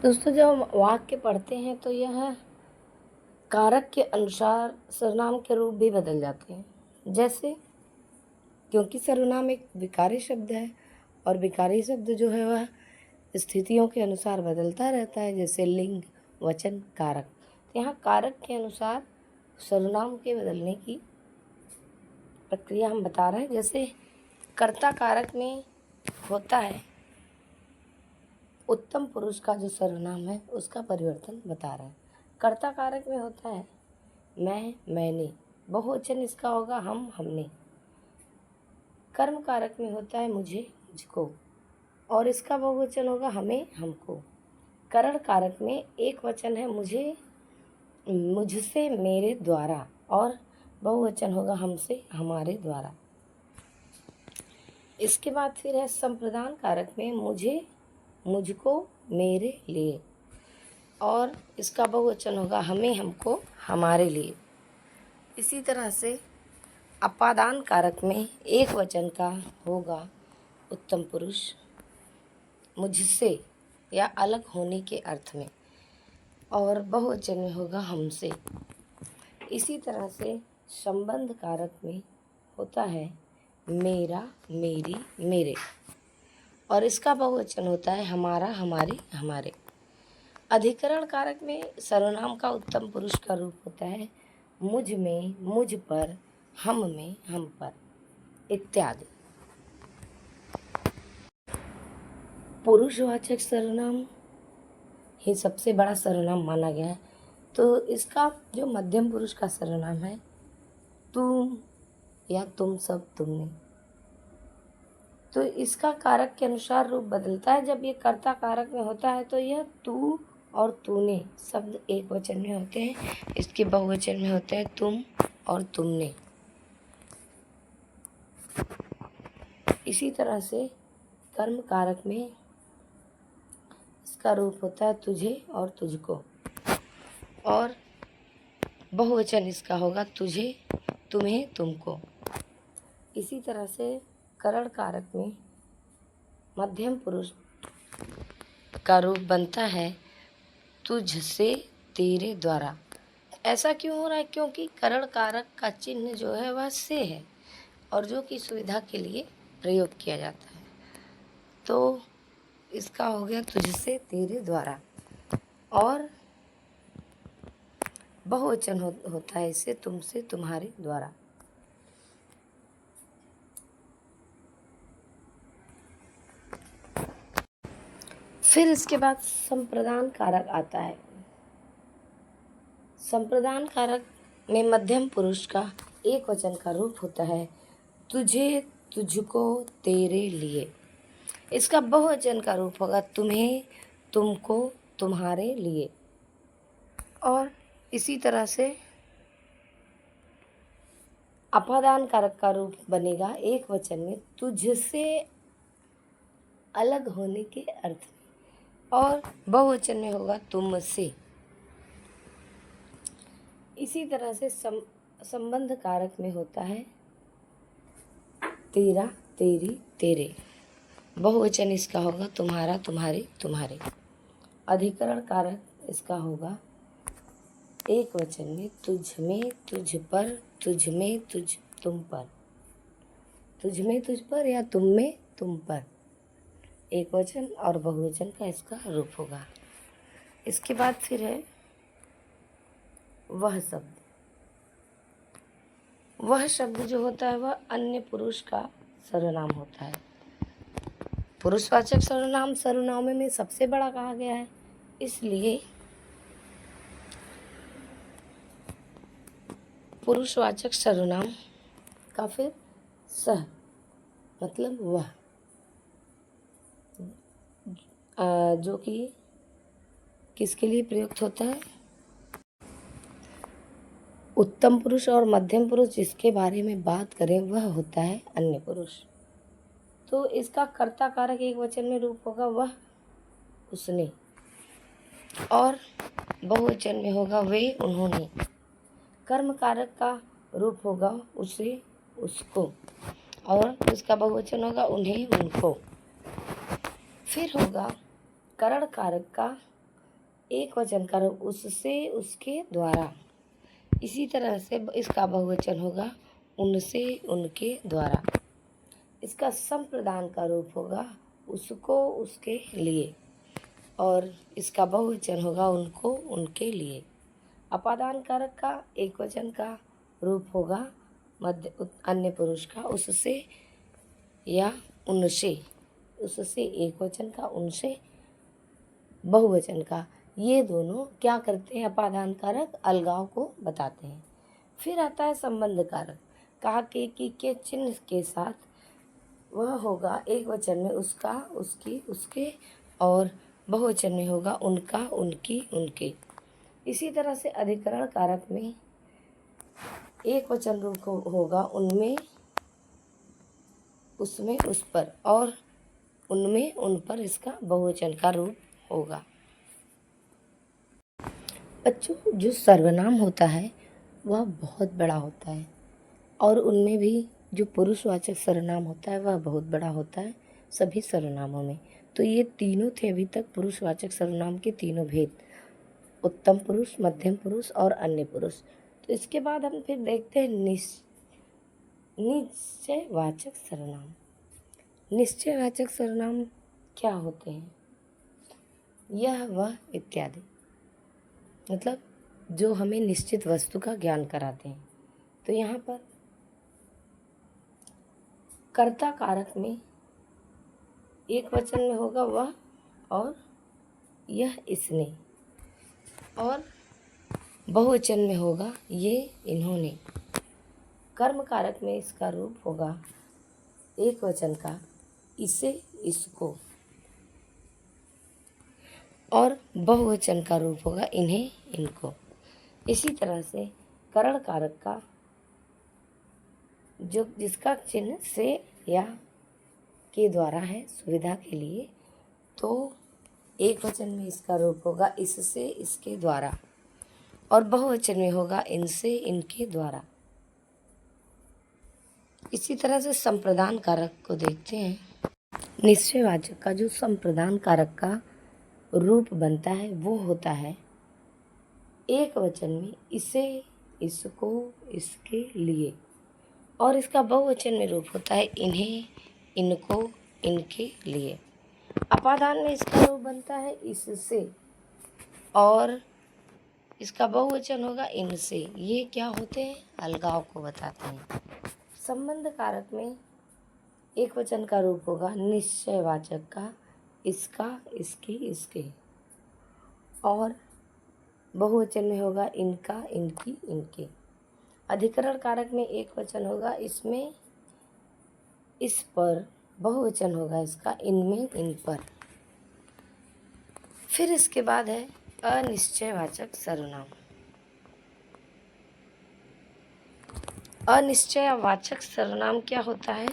दोस्तों जब हम वाक्य पढ़ते हैं तो यह कारक के अनुसार सर्वनाम के रूप भी बदल जाते हैं। जैसे क्योंकि सर्वनाम एक विकारी शब्द है और विकारी शब्द जो है वह स्थितियों के अनुसार बदलता रहता है, जैसे लिंग, वचन, कारक। यहाँ कारक के अनुसार सर्वनाम के बदलने की प्रक्रिया हम बता रहे हैं। जैसे कर्ता कारक में होता है उत्तम पुरुष का जो सर्वनाम है उसका परिवर्तन बता रहे हैं। कर्ता कारक में होता है मैं, मैंने, बहुवचन इसका होगा हम, हमने। कर्म कारक में होता है मुझे, मुझको, और इसका बहुवचन होगा हमें, हमको। करण कारक में एक वचन है मुझे, मुझसे, मेरे द्वारा, और बहुवचन होगा हमसे, हमारे द्वारा। इसके बाद फिर है संप्रदान कारक में मुझे, मुझको, मेरे लिए, और इसका बहुवचन होगा हमें, हमको, हमारे लिए। इसी तरह से अपादान कारक में एक वचन का होगा उत्तम पुरुष, मुझसे या अलग होने के अर्थ में, और बहुवचन में होगा हमसे। इसी तरह से संबंध कारक में होता है मेरा, मेरी, मेरे, और इसका बहुवचन होता है हमारा, हमारी, हमारे। अधिकरण कारक में सर्वनाम का उत्तम पुरुष का रूप होता है मुझ में, मुझ पर, हम में, हम पर, इत्यादि। पुरुषवाचक सर्वनाम ही सबसे बड़ा सर्वनाम माना गया है। तो इसका जो मध्यम पुरुष का सर्वनाम है तुम या तुम सब, तुमने, तो इसका कारक के अनुसार रूप बदलता है। जब ये कर्ता कारक में होता है तो यह तू और तूने शब्द एक वचन में होते हैं, इसके बहुवचन में होते हैं तुम और तुमने। इसी तरह से कर्म कारक में इसका रूप होता है तुझे और तुझको, और बहुवचन इसका होगा तुझे, तुम्हें, तुमको। इसी तरह से करण कारक में मध्यम पुरुष का रूप बनता है तुझसे, तेरे द्वारा। ऐसा क्यों हो रहा है? क्योंकि करण कारक का चिन्ह जो है वह से है और जो कि सुविधा के लिए प्रयोग किया जाता है। तो इसका हो गया तुझसे, तेरे द्वारा, और बहुवचन होता है इससे तुमसे, तुम्हारे द्वारा। फिर इसके बाद संप्रदान कारक आता है। संप्रदान कारक में मध्यम पुरुष का एक वचन का रूप होता है तुझे, तुझको, तेरे लिए। इसका बहुवचन का रूप होगा तुम्हें, तुमको, तुम्हारे लिए। और इसी तरह से अपादान कारक का रूप बनेगा एक वचन में तुझसे अलग होने के अर्थ में, और बहुवचन में होगा तुमसे। इसी तरह से संबंध कारक में होता है तेरा, तेरी, तेरे। बहुवचन इसका होगा तुम्हारा, तुम्हारे, तुम्हारे। अधिकरण कारक इसका होगा एक वचन में तुझ में, तुझ पर, तुझ में, तुम पर, तुझ में, तुझ पर या तुम में, तुम पर, एक वचन और बहुवचन का इसका रूप होगा। इसके बाद फिर है वह शब्द। वह शब्द जो होता है वह अन्य पुरुष का सर्वनाम होता है। पुरुषवाचक सर्वनाम सर्वनामों में सबसे बड़ा कहा गया है, इसलिए पुरुषवाचक सर्वनाम का फिर सह मतलब वह, जो कि किसके लिए प्रयुक्त होता है? उत्तम पुरुष और मध्यम पुरुष जिसके बारे में बात करें वह होता है अन्य पुरुष। तो इसका कर्ता कारक एक वचन में रूप होगा वह, उसने, और बहुवचन में होगा वे, उन्होंने। कर्म कारक का रूप होगा उसे, उसको, और इसका बहुवचन होगा उन्हें, उनको। फिर होगा करण कारक का एक वचन का रूप उससे, उसके द्वारा। इसी तरह से इसका बहुवचन होगा उनसे, उनके द्वारा। इसका संप्रदान का रूप होगा उसको, उसके लिए, और इसका बहुवचन होगा उनको, उनके लिए। अपादान कारक का एक वचन का रूप होगा अन्य पुरुष का उससे या उनसे, उससे एक वचन का, उनसे बहुवचन का। ये दोनों क्या करते हैं? अपादान कारक अलगाव को बताते हैं। फिर आता है संबंध कारक। कहा के चिन्ह के साथ वह होगा एक वचन में उसका, उसकी, उसके, और बहुवचन में होगा उनका, उनकी, उनके। इसी तरह से अधिकरण कारक में एक वचन रूप होगा उनमें, उसमें, उस पर, और उनमें, उन पर इसका बहुवचन का रूप होगा। बच्चों, जो सर्वनाम होता है वह बहुत बड़ा होता है, और उनमें भी जो पुरुषवाचक सर्वनाम होता है वह बहुत बड़ा होता है सभी सर्वनामों में। तो ये तीनों थे अभी तक पुरुषवाचक सर्वनाम के तीनों भेद, उत्तम पुरुष, मध्यम पुरुष और अन्य पुरुष। तो इसके बाद हम फिर देखते हैं निश्चयवाचक सर्वनाम। निश्चयवाचक सर्वनाम क्या होते हैं? यह, वह, इत्यादि, मतलब जो हमें निश्चित वस्तु का ज्ञान कराते हैं। तो यहाँ पर कर्ता कारक में एक वचन में होगा वह और यह, इसने, और बहुवचन में होगा ये, इन्होंने। कर्म कारक में इसका रूप होगा एक वचन का इसे, इसको, और बहुवचन का रूप होगा इन्हें, इनको। इसी तरह से करण कारक का जो जिसका चिन्ह से या के द्वारा है सुविधा के लिए, तो एक वचन में इसका रूप होगा इससे, इसके द्वारा, और बहुवचन में होगा इनसे, इनके द्वारा। इसी तरह से संप्रदान कारक को देखते हैं। निश्चयवाचक का जो संप्रदान कारक का रूप बनता है वो होता है एक वचन में इसे, इसको, इसके लिए, और इसका बहुवचन में रूप होता है इन्हें, इनको, इनके लिए। अपादान में इसका रूप बनता है इससे, और इसका बहुवचन होगा इनसे। ये क्या होते हैं? अलगाव को बताते हैं। संबंध कारक में एक वचन का रूप होगा निश्चयवाचक का इसका, इसकी, इसके, और बहुवचन में होगा इनका, इनकी, इनके। अधिकरण कारक में एक वचन होगा इसमें, इस पर, बहुवचन होगा इसका इनमें, इन पर। फिर इसके बाद है अनिश्चयवाचक सर्वनाम। अनिश्चयवाचक सर्वनाम क्या होता है?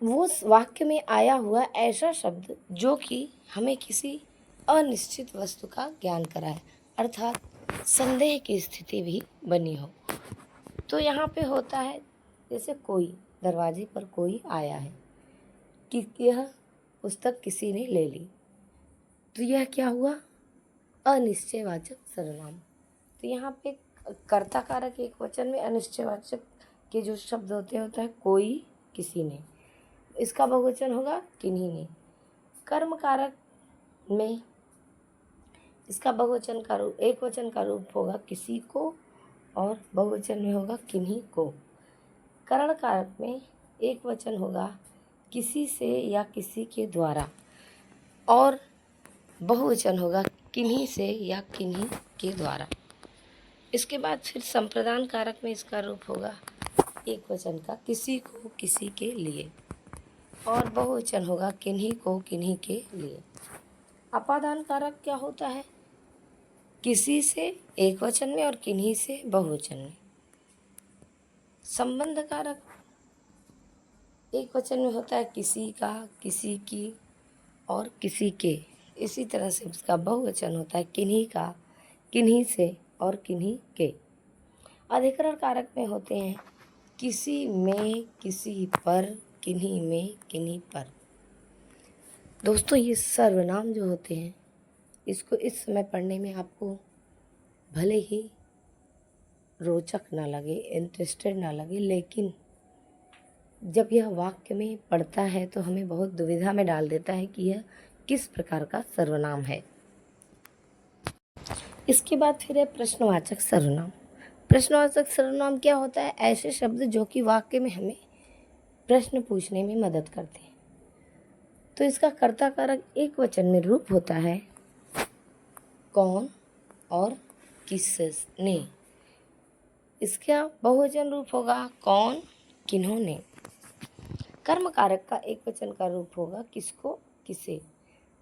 वो वाक्य में आया हुआ ऐसा शब्द जो कि हमें किसी अनिश्चित वस्तु का ज्ञान कराए, अर्थात संदेह की स्थिति भी बनी हो। तो यहाँ पे होता है जैसे कोई, दरवाजे पर कोई आया है, कि यह पुस्तक किसी ने ले ली। तो यह क्या हुआ? अनिश्चयवाचक सर्वनाम। तो यहाँ पे कर्ता कारक एक वचन में, अनिश्चयवाचक के जो शब्द होता है कोई, किसी ने, इसका बहुवचन होगा किन्हीं ने। कर्म कारक में इसका बहुवचन का रूप, एक वचन का रूप होगा किसी को और बहुवचन में होगा किन्हीं को। करण कारक में एक वचन होगा किसी से या किसी के द्वारा और बहुवचन होगा किन्हीं से या किन्हीं के द्वारा। इसके बाद फिर संप्रदान कारक में इसका रूप होगा एक वचन का किसी को, किसी के लिए, और बहुवचन होगा किन्हीं को, किन्हीं के लिए। अपादान कारक क्या होता है? किसी से एक वचन में और किन्हीं से बहुवचन में। संबंध कारक एक वचन में होता है किसी का, किसी की और किसी के। इसी तरह से उसका बहुवचन होता है किन्हीं का, किन्हीं से और किन्हीं के। अधिकरण कारक में होते हैं किसी में, किसी पर, किन्हीं में, किन्हीं पर। दोस्तों, ये सर्वनाम जो होते हैं इसको इस समय पढ़ने में आपको भले ही रोचक ना लगे, इंटरेस्टेड ना लगे, लेकिन जब यह वाक्य में पढ़ता है तो हमें बहुत दुविधा में डाल देता है कि यह किस प्रकार का सर्वनाम है। इसके बाद फिर है प्रश्नवाचक सर्वनाम। प्रश्नवाचक सर्वनाम क्या होता है? ऐसे शब्द जो कि वाक्य में हमें प्रश्न पूछने में मदद करते हैं। तो इसका कर्ता कारक एक वचन में रूप होता है कौन और किसने। इसका बहुवचन रूप होगा कौन, किन्होंने। कर्म कारक का एक वचन का रूप होगा किसको, किसे,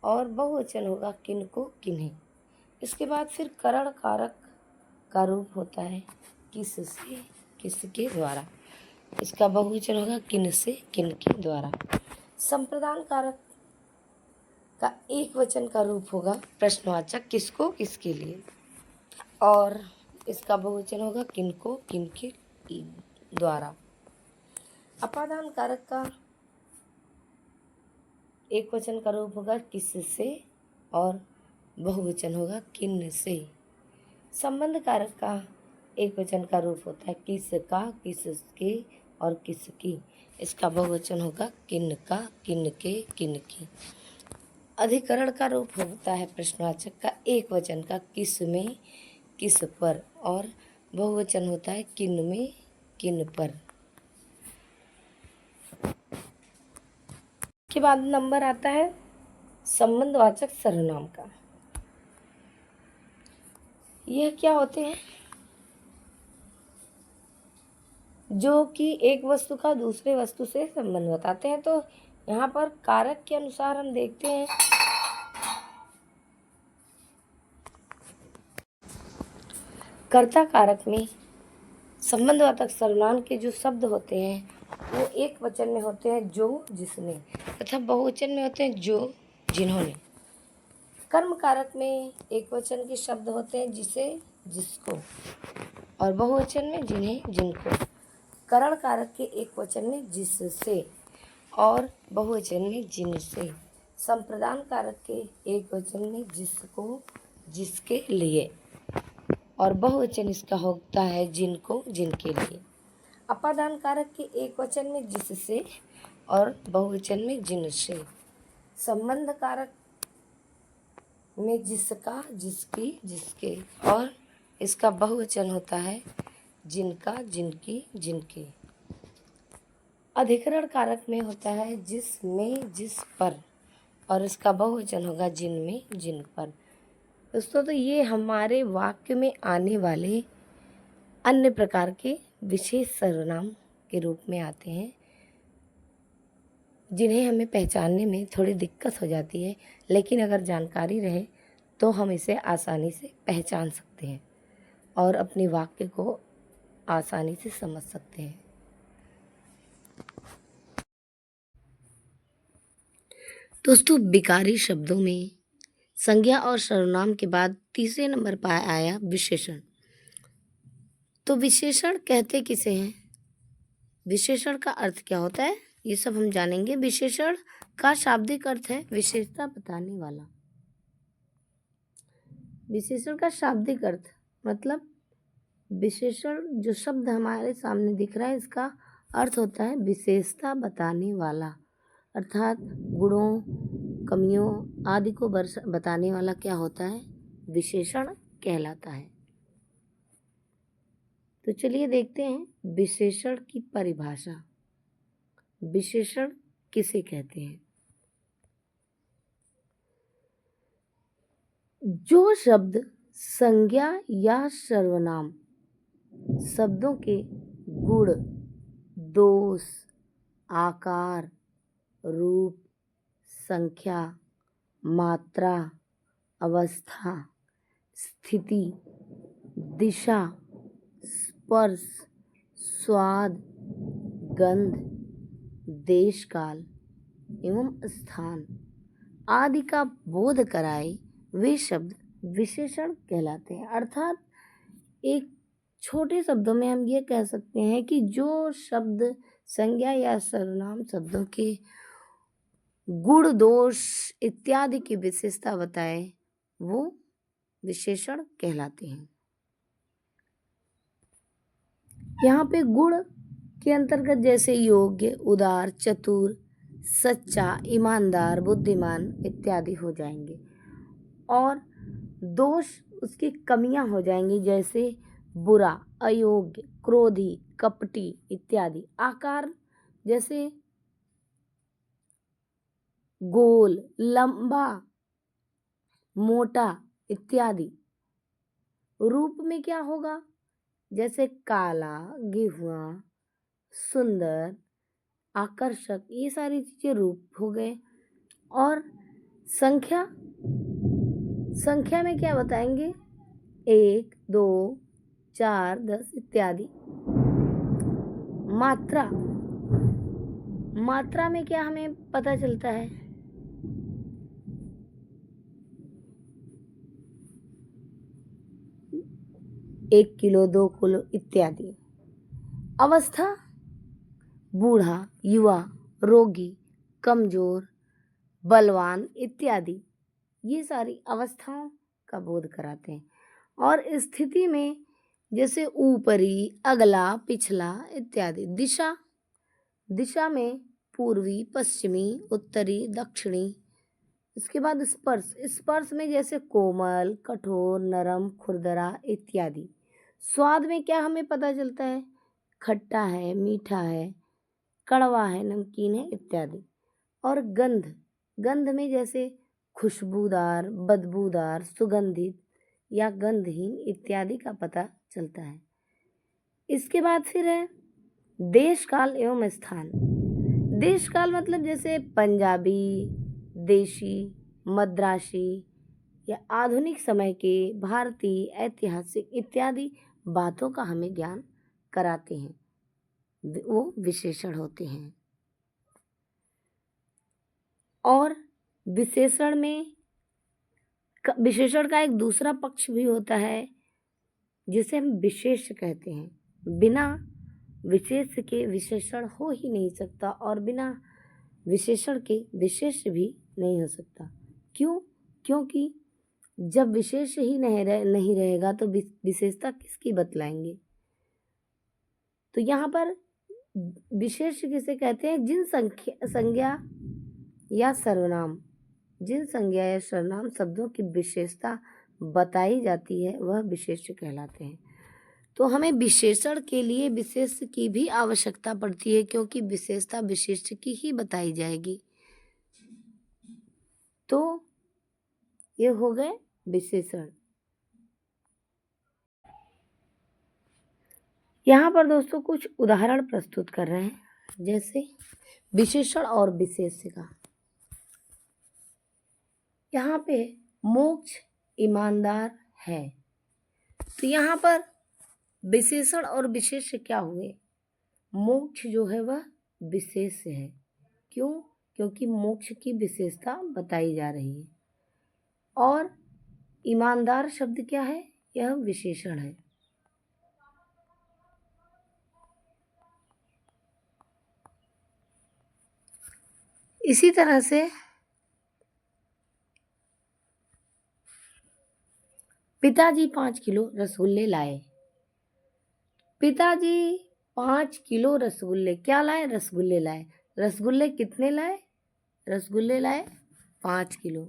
और बहुवचन होगा किनको, किन्हें। इसके बाद फिर करण कारक का रूप होता है किससे, किसके द्वारा। इसका बहुवचन होगा किनसे, किनके द्वारा। संप्रदान कारक का एक वचन का रूप होगा प्रश्नवाचक किसको, किसके लिए, और इसका बहुवचन होगा किनको, किनके द्वारा। अपादान कारक का एक वचन का रूप होगा किससे और बहुवचन होगा किन से। संबंध कारक का एक वचन का रूप होता है किसका, किसके और किसकी। इसका बहुवचन होगा किनका, किनके, किनकी। अधिकरण का रूप होता है प्रश्नवाचक का एक वचन का किस में, किस पर, और बहुवचन होता है किन में, किन पर। के बाद नंबर आता है संबंधवाचक सर्वनाम का। यह क्या होते हैं? जो कि एक वस्तु का दूसरे वस्तु से संबंध बताते हैं। तो यहाँ पर कारक के अनुसार हम देखते हैं कर्ता कारक में संबंधवाचक सर्वनाम के जो शब्द होते हैं वो एक वचन में होते हैं जो, जिसने, तथा बहुवचन में होते हैं जो, जिन्होंने। कर्म कारक में एक वचन के शब्द होते हैं जिसे, जिसको, और बहुवचन में जिन्हें, जिनको। करण कारक के एक वचन में जिससे और बहुवचन में जिनसे। संप्रदान कारक के एक वचन में जिसको, जिसके लिए, और बहुवचन इसका होता है जिनको, जिनके लिए। अपादान कारक के एक वचन में जिससे और बहुवचन में जिनसे। संबंध कारक में जिसका, जिसकी, जिसके, और इसका बहुवचन होता है जिनका, जिनकी, जिनके। अधिकरण कारक में होता है जिसमें, जिस पर, और इसका बहुवचन होगा जिनमें, जिन पर। दोस्तों, तो ये हमारे वाक्य में आने वाले अन्य प्रकार के विशेष सर्वनाम के रूप में आते हैं जिन्हें हमें पहचानने में थोड़ी दिक्कत हो जाती है, लेकिन अगर जानकारी रहे तो हम इसे आसानी से पहचान सकते हैं और अपने वाक्य को आसानी से समझ सकते हैं। दोस्तों, विकारी शब्दों में संज्ञा और सर्वनाम के बाद तीसरे नंबर पर आया विशेषण। तो विशेषण कहते किसे हैं? विशेषण का अर्थ क्या होता है? ये सब हम जानेंगे। विशेषण का शाब्दिक अर्थ है विशेषता बताने वाला। विशेषण का शाब्दिक अर्थ मतलब विशेषण, जो शब्द हमारे सामने दिख रहा है, इसका अर्थ होता है विशेषता बताने वाला, अर्थात गुणों, कमियों आदि को बताने वाला क्या होता है, विशेषण कहलाता है। तो चलिए देखते हैं विशेषण की परिभाषा। विशेषण किसे कहते हैं? जो शब्द संज्ञा या सर्वनाम शब्दों के गुण, दोष, आकार, रूप, संख्या, मात्रा, अवस्था, स्थिति, दिशा, स्पर्श, स्वाद, गंध, देश काल एवं स्थान आदि का बोध कराए वे शब्द विशेषण कहलाते हैं। अर्थात एक छोटे शब्दों में हम ये कह सकते हैं कि जो शब्द संज्ञा या सर्वनाम शब्दों के गुण, दोष इत्यादि की विशेषता बताए वो विशेषण कहलाते हैं। यहाँ पे गुण के अंतर्गत जैसे योग्य, उदार, चतुर, सच्चा, ईमानदार, बुद्धिमान इत्यादि हो जाएंगे, और दोष उसकी कमियां हो जाएंगी, जैसे बुरा, अयोग्य, क्रोधी, कपटी इत्यादि। आकार जैसे गोल, लंबा, मोटा इत्यादि। रूप में क्या होगा, जैसे काला, गेहुआ, सुंदर, आकर्षक, ये सारी चीजें रूप हो गए। और संख्या, संख्या में क्या बताएंगे, 1, 2, 4, 10 इत्यादि। मात्रा, मात्रा में क्या हमें पता चलता है, एक किलो, 2 किलो इत्यादि। अवस्था, बूढ़ा, युवा, रोगी, कमजोर, बलवान इत्यादि, ये सारी अवस्थाओं का बोध कराते हैं। और स्थिति में जैसे ऊपरी, अगला, पिछला इत्यादि। दिशा, दिशा में पूर्वी, पश्चिमी, उत्तरी, दक्षिणी। इसके बाद स्पर्श, स्पर्श में जैसे कोमल, कठोर, नरम, खुरदरा इत्यादि। स्वाद में क्या हमें पता चलता है, खट्टा है, मीठा है, कड़वा है, नमकीन है इत्यादि। और गंध, गंध में जैसे खुशबूदार, बदबूदार, सुगंधित या गंधहीन इत्यादि का पता चलता है। इसके बाद फिर है देश काल एवं स्थान। देश काल मतलब जैसे पंजाबी, देशी, मद्रासी या आधुनिक समय के, भारतीय, ऐतिहासिक इत्यादि बातों का हमें ज्ञान कराते हैं, वो विशेषण होते हैं। और विशेषण में विशेषण का एक दूसरा पक्ष भी होता है जिसे हम विशेष कहते हैं। बिना विशेष के विशेषण हो ही नहीं सकता, और बिना विशेषण के विशेष भी नहीं हो सकता। क्यों? क्योंकि जब विशेष ही नहीं रहेगा तो विशेषता किसकी बतलाएंगे। तो यहाँ पर विशेष किसे कहते हैं, जिन संज्ञा या सर्वनाम, जिन संज्ञा या सर्वनाम शब्दों की विशेषता बताई जाती है वह विशेष कहलाते हैं। तो हमें विशेषण के लिए विशेष की भी आवश्यकता पड़ती है, क्योंकि विशेषता विशेष की ही बताई जाएगी। तो ये हो गए विशेषण। यहाँ पर दोस्तों कुछ उदाहरण प्रस्तुत कर रहे हैं, जैसे विशेषण और विशेष्य का। यहाँ पे मोक्ष ईमानदार है, तो यहाँ पर विशेषण और विशेष्य क्या हुए, मोक्ष जो है वह विशेष है। क्यों? क्योंकि मोक्ष की विशेषता बताई जा रही है। और ईमानदार शब्द क्या है, यह विशेषण है। इसी तरह से पिताजी 5 किलो रसगुल्ले लाए। पिताजी 5 किलो रसगुल्ले क्या लाए? रसगुल्ले लाए। रसगुल्ले कितने लाए? रसगुल्ले लाए 5 किलो।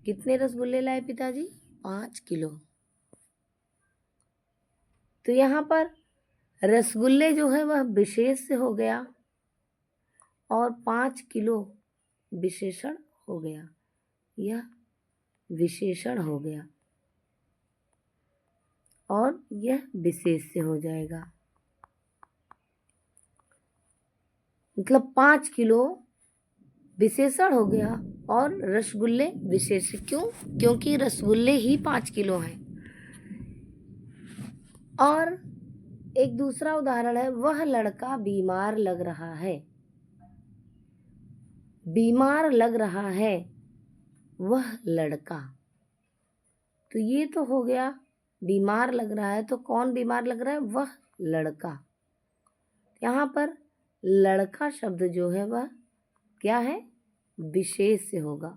कितने रसगुल्ले लाए पिताजी? 5 किलो। तो यहाँ पर रसगुल्ले जो है वह विशेष से हो गया और 5 किलो विशेषण हो गया। यह विशेषण हो गया और यह विशेष से हो जाएगा। मतलब 5 किलो विशेषण हो गया और रसगुल्ले विशेष। क्यों? क्योंकि रसगुल्ले ही 5 किलो हैं। और एक दूसरा उदाहरण है, वह लड़का बीमार लग रहा है। बीमार लग रहा है वह लड़का। तो ये तो हो गया बीमार लग रहा है, तो कौन बीमार लग रहा है? वह लड़का। यहाँ पर लड़का शब्द जो है वह क्या है? विशेष से होगा।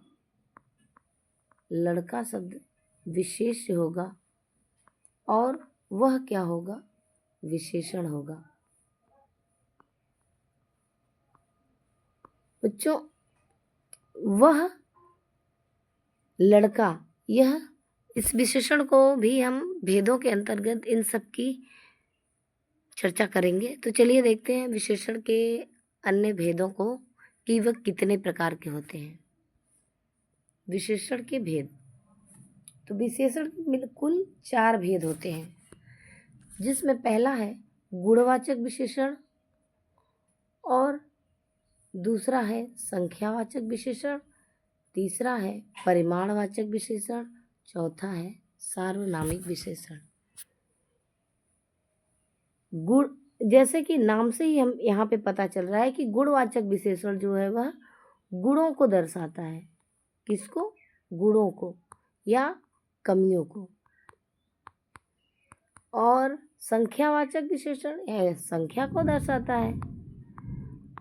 लड़का शब्द विशेष से होगा और वह क्या होगा? विशेषण होगा। बच्चों, वह लड़का, यह इस विशेषण को भी हम भेदों के अंतर्गत इन सब की चर्चा करेंगे। तो चलिए देखते हैं विशेषण के अन्य भेदों को कि वह कितने प्रकार के होते हैं। विशेषण के भेद। तो विशेषण में कुल 4 भेद होते हैं, जिसमें पहला है गुणवाचक विशेषण और दूसरा है संख्यावाचक विशेषण, तीसरा है परिमाणवाचक विशेषण, चौथा है सार्वनामिक विशेषण। गुण, जैसे कि नाम से ही हम यहाँ पे पता चल रहा है कि गुणवाचक विशेषण जो है वह गुणों को दर्शाता है। किसको? गुणों को या कमियों को। और संख्यावाचक विशेषण यह संख्या को दर्शाता है।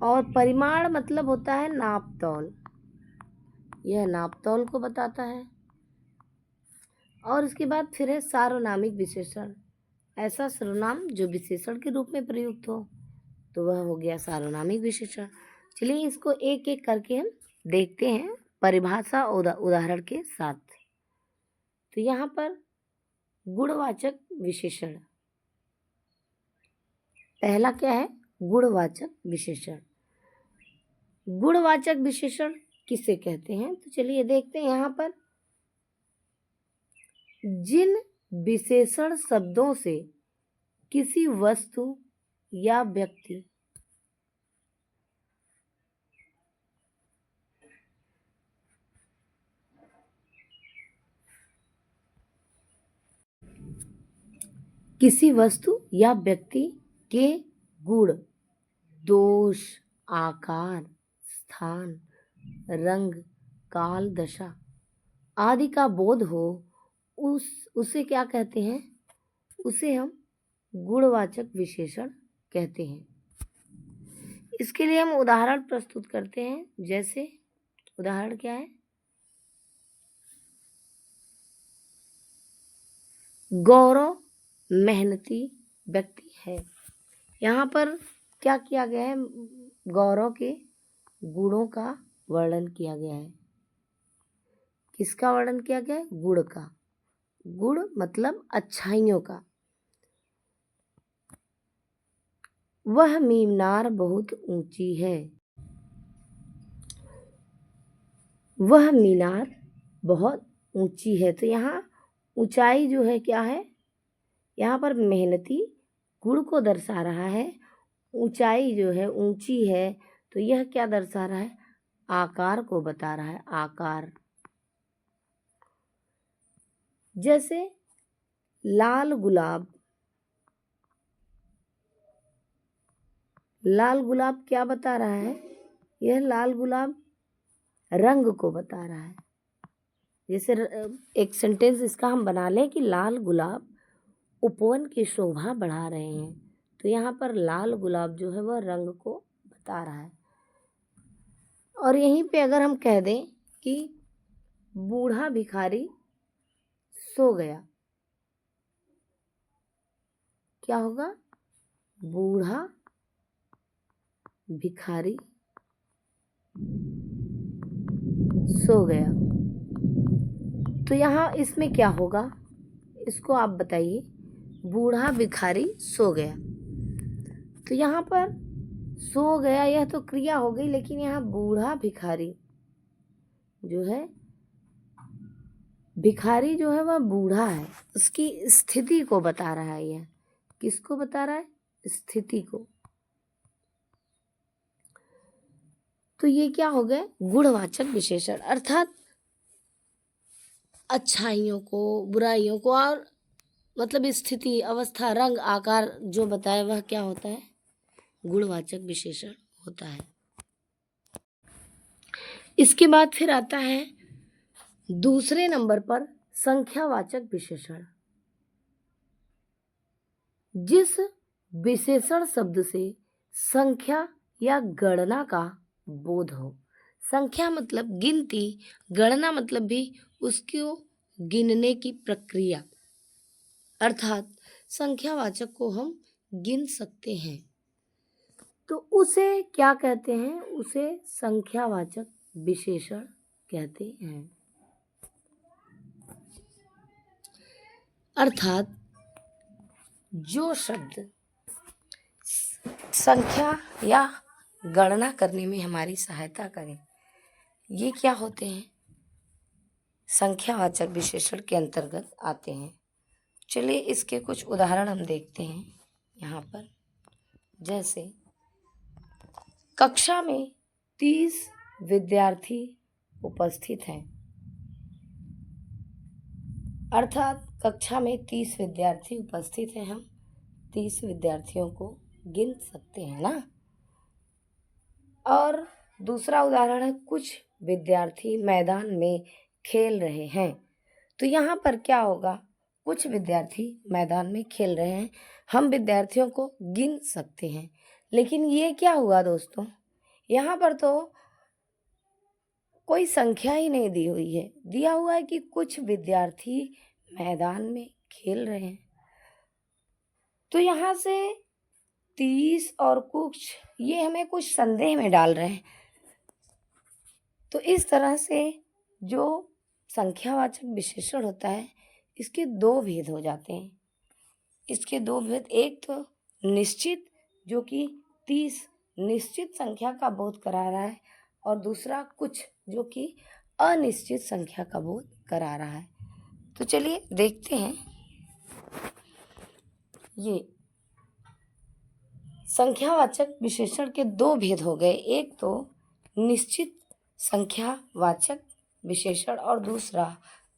और परिमाण मतलब होता है नापतोल, यह नापतोल को बताता है। और इसके बाद फिर है सार्वनामिक विशेषण, ऐसा सर्वनाम जो विशेषण के रूप में प्रयुक्त हो, तो वह हो गया सार्वनामिक विशेषण। चलिए इसको एक एक करके हम देखते हैं परिभाषा उदाहरण के साथ। तो यहाँ पर गुणवाचक विशेषण, पहला क्या है? गुणवाचक विशेषण। गुणवाचक विशेषण किसे कहते हैं? तो चलिए देखते हैं यहाँ पर। जिन विशेषण शब्दों से किसी वस्तु या व्यक्ति किसी वस्तु या व्यक्ति के गुण, दोष, आकार, स्थान, रंग, काल, दशा आदि का बोध हो, उसे क्या कहते हैं? उसे हम गुणवाचक विशेषण कहते हैं। इसके लिए हम उदाहरण प्रस्तुत करते हैं। जैसे उदाहरण क्या है? गौरव मेहनती व्यक्ति है। यहाँ पर क्या किया गया है? गौरव के गुणों का वर्णन किया गया है। किसका वर्णन किया गया है? गुण का। गुण मतलब अच्छाइयों का। वह मीनार बहुत ऊंची है। वह मीनार बहुत ऊंची है। तो यहाँ ऊंचाई जो है क्या है? यहाँ पर मेहनती गुण को दर्शा रहा है। ऊंचाई जो है ऊंची है, तो यह क्या दर्शा रहा है? आकार को बता रहा है। आकार। जैसे लाल गुलाब। लाल गुलाब क्या बता रहा है? यह लाल गुलाब रंग को बता रहा है। जैसे एक सेंटेंस इसका हम बना लें कि लाल गुलाब उपवन की शोभा बढ़ा रहे हैं। तो यहाँ पर लाल गुलाब जो है वह रंग को बता रहा है। और यहीं पे अगर हम कह दें कि बूढ़ा भिखारी सो गया, क्या होगा? बूढ़ा भिखारी सो गया। तो यहाँ इसमें क्या होगा, इसको आप बताइए। बूढ़ा भिखारी सो गया, तो यहाँ पर सो गया यह तो क्रिया हो गई, लेकिन यहाँ बूढ़ा भिखारी जो है, भिखारी जो है वह बूढ़ा है, उसकी स्थिति को बता रहा है। यह किसको बता रहा है? स्थिति को। तो ये क्या हो गए? गुणवाचक विशेषण, अर्थात अच्छाइयों को, बुराइयों को, और मतलब स्थिति, अवस्था, रंग, आकार जो बताए वह क्या होता है? गुणवाचक विशेषण होता है। इसके बाद फिर आता है दूसरे नंबर पर संख्यावाचक विशेषण। जिस विशेषण शब्द से संख्या या गणना का बोध हो। संख्या मतलब गिनती, गणना मतलब भी उसको गिनने की प्रक्रिया, अर्थात संख्यावाचक को हम गिन सकते हैं, तो उसे क्या कहते हैं? उसे संख्यावाचक विशेषण कहते हैं। अर्थात जो शब्द संख्या या गणना करने में हमारी सहायता करें, ये क्या होते हैं? संख्यावाचक विशेषण के अंतर्गत आते हैं। चलिए इसके कुछ उदाहरण हम देखते हैं यहाँ पर। जैसे कक्षा में 30 विद्यार्थी उपस्थित हैं, अर्थात कक्षा में 30 विद्यार्थी उपस्थित हैं, हम 30 विद्यार्थियों को गिन सकते हैं ना। और दूसरा उदाहरण है कुछ विद्यार्थी मैदान में खेल रहे हैं। तो यहाँ पर क्या होगा? कुछ विद्यार्थी मैदान में खेल रहे हैं, हम विद्यार्थियों को गिन सकते हैं। लेकिन ये क्या हुआ दोस्तों? यहाँ पर तो कोई संख्या ही नहीं दी हुई है, दिया हुआ है कि कुछ विद्यार्थी मैदान में खेल रहे हैं। तो यहाँ से 30 और कुछ, ये हमें कुछ संदेह में डाल रहे हैं। तो इस तरह से जो संख्यावाचक विशेषण होता है, इसके दो भेद हो जाते हैं। इसके दो भेद, एक तो निश्चित, जो कि 30 निश्चित संख्या का बोध करा रहा है, और दूसरा कुछ, जो कि अनिश्चित संख्या का बोध करा रहा है। तो चलिए देखते हैं। ये संख्यावाचक विशेषण के दो भेद हो गए, एक तो निश्चित संख्यावाचक विशेषण और दूसरा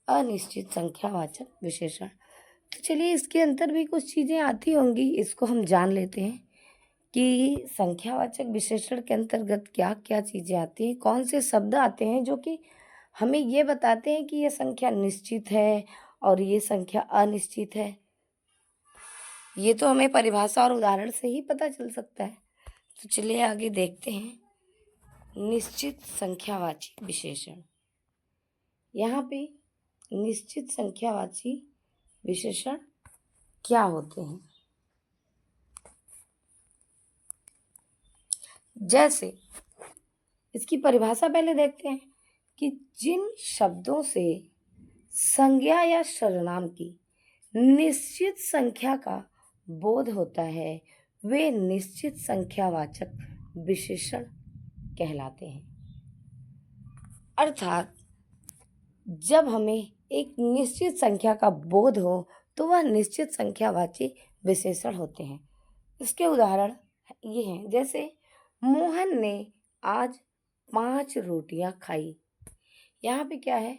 अनिश्चित संख्यावाचक विशेषण। तो चलिए इसके अंदर भी कुछ चीज़ें आती होंगी, इसको हम जान लेते हैं कि संख्यावाचक विशेषण के अंतर्गत क्या क्या चीज़ें आती हैं, कौन से शब्द आते हैं जो कि हमें ये बताते हैं कि ये संख्या निश्चित है और ये संख्या अनिश्चित है। ये तो हमें परिभाषा और उदाहरण से ही पता चल सकता है। तो चलिए आगे देखते हैं। निश्चित संख्यावाची विशेषण। यहाँ पे निश्चित संख्यावाची विशेषण क्या होते हैं? जैसे इसकी परिभाषा पहले देखते हैं कि जिन शब्दों से संज्ञा या सर्वनाम की निश्चित संख्या का बोध होता है, वे निश्चित संख्यावाचक विशेषण कहलाते हैं। अर्थात जब हमें एक निश्चित संख्या का बोध हो तो वह निश्चित संख्यावाची विशेषण होते हैं। इसके उदाहरण ये हैं, जैसे मोहन ने आज 5 रोटियां खाई। यहाँ पे क्या है?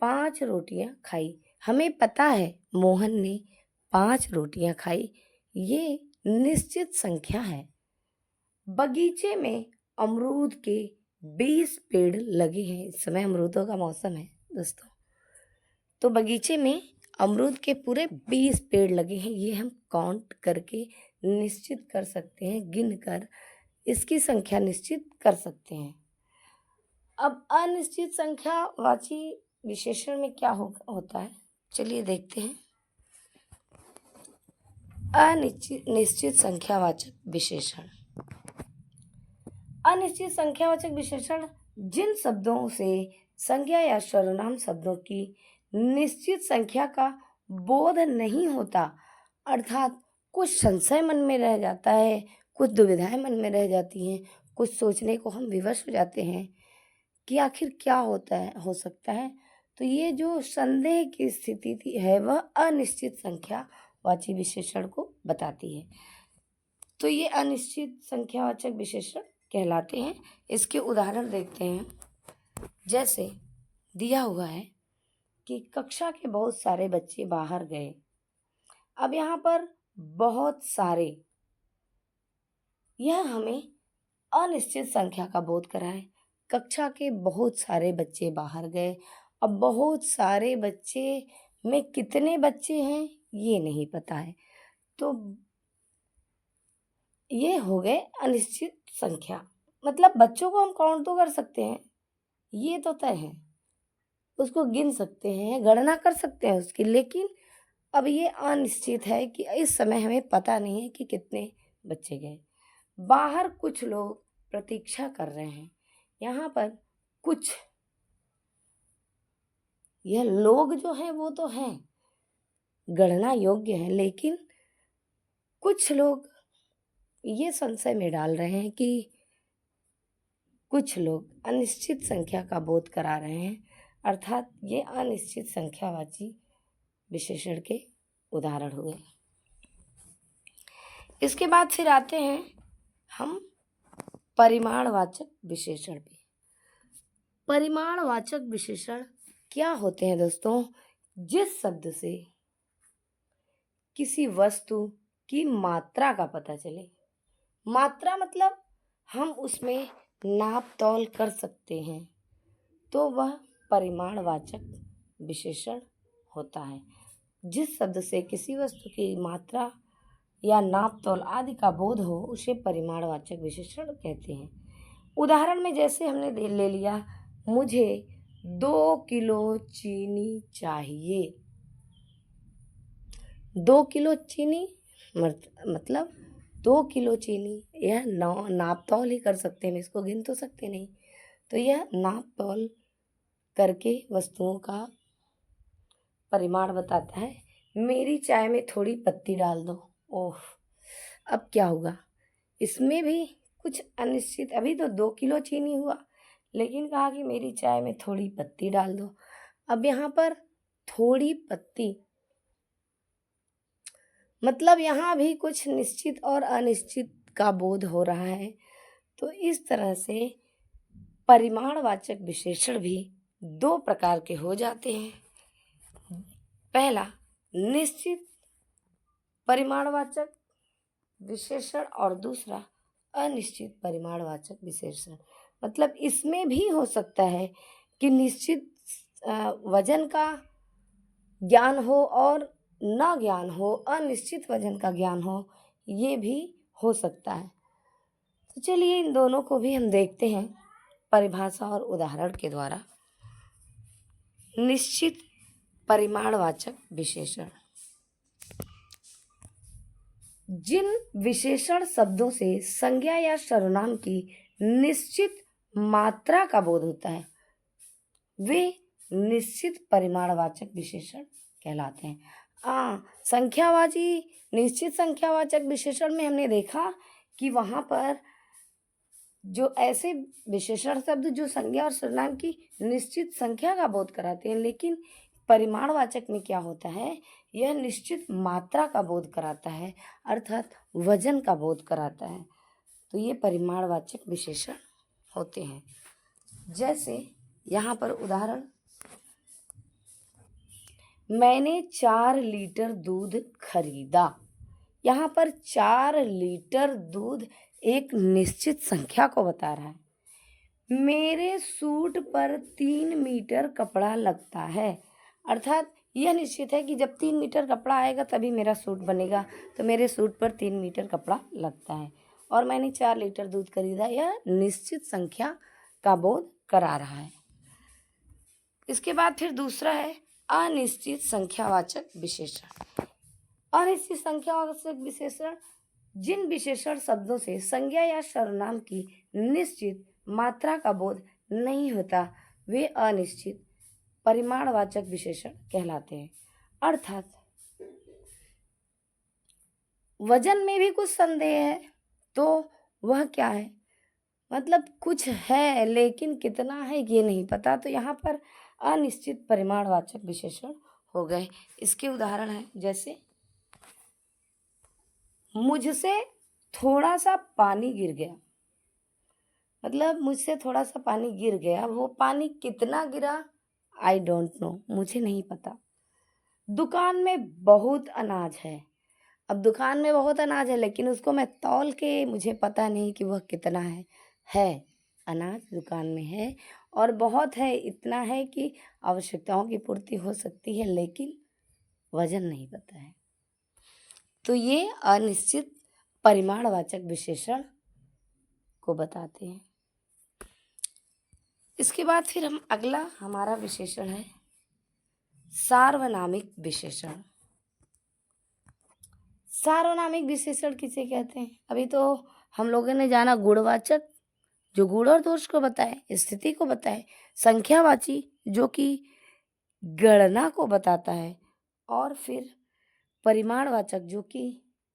5 रोटियां खाई। हमें पता है मोहन ने 5 रोटियां खाई, ये निश्चित संख्या है। बगीचे में अमरूद के 20 पेड़ लगे हैं। इस समय अमरूदों का मौसम है दोस्तों। तो बगीचे में अमरूद के पूरे 20 पेड़ लगे हैं, ये हम काउंट करके निश्चित कर सकते हैं, गिन कर इसकी संख्या निश्चित कर सकते हैं। अब अनिश्चित संख्यावाची विशेषण में क्या होता है, चलिए देखते हैं। निश्चित संख्यावाचक विशेषण। अनिश्चित संख्यावाचक विशेषण जिन शब्दों से संज्ञा या सर्वनाम शब्दों की निश्चित संख्या का बोध नहीं होता, अर्थात कुछ संशय मन में रह जाता है, कुछ दुविधाएं मन में रह जाती हैं, कुछ सोचने को हम विवश हो जाते हैं कि आखिर क्या हो सकता है। तो ये जो संदेह की स्थिति है वह अनिश्चित संख्यावाची विशेषण को बताती है। तो ये अनिश्चित संख्यावाचक विशेषण कहलाते हैं। इसके उदाहरण देखते हैं। जैसे दिया हुआ है कि कक्षा के बहुत सारे बच्चे बाहर गए। अब यहाँ पर बहुत सारे, यह हमें अनिश्चित संख्या का बोध कराए। कक्षा के बहुत सारे बच्चे बाहर गए। अब बहुत सारे बच्चे में कितने बच्चे हैं ये नहीं पता है, तो ये हो गए अनिश्चित संख्या। मतलब बच्चों को हम काउंट तो कर सकते हैं, ये तो तय है, उसको गिन सकते हैं, गणना कर सकते हैं उसकी, लेकिन अब ये अनिश्चित है कि इस समय हमें पता नहीं है कि कितने बच्चे गए। बाहर कुछ लोग प्रतीक्षा कर रहे हैं। यहाँ पर कुछ, यह लोग जो हैं वो तो हैं, गणना योग्य है, लेकिन कुछ लोग ये संशय में डाल रहे हैं कि कुछ लोग अनिश्चित संख्या का बोध करा रहे हैं, अर्थात ये अनिश्चित संख्यावाची विशेषण के उदाहरण हुए। इसके बाद फिर आते हैं हम परिमाणवाचक विशेषण पे। परिमाणवाचक विशेषण क्या होते हैं दोस्तों? जिस शब्द से किसी वस्तु की मात्रा का पता चले। मात्रा मतलब हम उसमें नाप तौल कर सकते हैं, तो वह परिमाणवाचक विशेषण होता है। जिस शब्द से किसी वस्तु की मात्रा या नाप तौल आदि का बोध हो उसे परिमाणवाचक विशेषण कहते हैं। उदाहरण में जैसे हमने ले लिया, मुझे 2 किलो चीनी चाहिए। 2 किलो चीनी मतलब 2 किलो चीनी, यह नाप तौल ही कर सकते हैं, इसको गिन तो सकते नहीं। तो यह नाप तौल करके वस्तुओं का परिमाण बताता है। मेरी चाय में थोड़ी पत्ती डाल दो। ओह, अब क्या होगा? इसमें भी कुछ अनिश्चित, अभी तो 2 किलो चीनी हुआ, लेकिन कहा कि मेरी चाय में थोड़ी पत्ती डाल दो। अब यहाँ पर थोड़ी पत्ती मतलब यहाँ भी कुछ निश्चित और अनिश्चित का बोध हो रहा है। तो इस तरह से परिमाणवाचक विशेषण भी 2 प्रकार के हो जाते हैं। पहला निश्चित परिमाणवाचक विशेषण और दूसरा अनिश्चित परिमाणवाचक विशेषण। मतलब इसमें भी हो सकता है कि निश्चित वजन का ज्ञान हो और न ज्ञान हो, अनिश्चित वजन का ज्ञान हो, ये भी हो सकता है। तो चलिए इन दोनों को भी हम देखते हैं परिभाषा और उदाहरण के द्वारा। निश्चित परिमाणवाचक विशेषण। जिन विशेषण शब्दों से संज्ञा या सर्वनाम की निश्चित मात्रा का बोध होता है वे निश्चित परिमाणवाचक विशेषण कहलाते हैं। संख्यावाची निश्चित संख्यावाचक विशेषण में हमने देखा कि वहाँ पर जो ऐसे विशेषण शब्द जो संज्ञा और सर्वनाम की निश्चित संख्या का बोध कराते हैं, लेकिन परिमाणवाचक में क्या होता है, यह निश्चित मात्रा का बोध कराता है, अर्थात वजन का बोध कराता है। तो ये परिमाणवाचक विशेषण होते हैं। जैसे यहाँ पर उदाहरण, मैंने 4 लीटर दूध खरीदा। यहाँ पर 4 लीटर दूध एक निश्चित संख्या को बता रहा है। मेरे सूट पर 3 मीटर कपड़ा लगता है, अर्थात यह निश्चित है कि जब 3 मीटर कपड़ा आएगा तभी मेरा सूट बनेगा। तो मेरे सूट पर 3 मीटर कपड़ा लगता है और मैंने 4 लीटर दूध खरीदा। यह निश्चित संख्या का बोध करा रहा है। इसके बाद फिर दूसरा है अनिश्चित संख्यावाचक विशेषण। अनिश्चित संख्यावाचक विशेषण जिन विशेषण शब्दों से संज्ञा या सर्वनाम की निश्चित मात्रा का बोध नहीं होता वे अनिश्चित परिमाणवाचक विशेषण कहलाते हैं। अर्थात वजन में भी कुछ संदेह है तो वह क्या है, मतलब कुछ है लेकिन कितना है ये नहीं पता, तो यहाँ पर अनिश्चित परिमाणवाचक विशेषण हो गए। इसके उदाहरण है जैसे मुझसे थोड़ा सा पानी गिर गया, मतलब मुझसे थोड़ा सा पानी गिर गया, वो पानी कितना गिरा आई डोंट नो, मुझे नहीं पता। दुकान में बहुत अनाज है, अब दुकान में बहुत अनाज है लेकिन उसको मैं तौल के मुझे पता नहीं कि वह कितना है अनाज दुकान में है और बहुत है, इतना है कि आवश्यकताओं की पूर्ति हो सकती है लेकिन वजन नहीं पता है। तो ये अनिश्चित परिमाणवाचक विशेषण को बताते हैं। इसके बाद फिर हम अगला हमारा विशेषण है सार्वनामिक विशेषण। सार्वनामिक विशेषण किसे कहते हैं? अभी तो हम लोगों ने जाना गुणवाचक जो गुण और दोष को बताए, स्थिति को बताए, संख्यावाची जो कि गणना को बताता है, और फिर परिमाणवाचक जो कि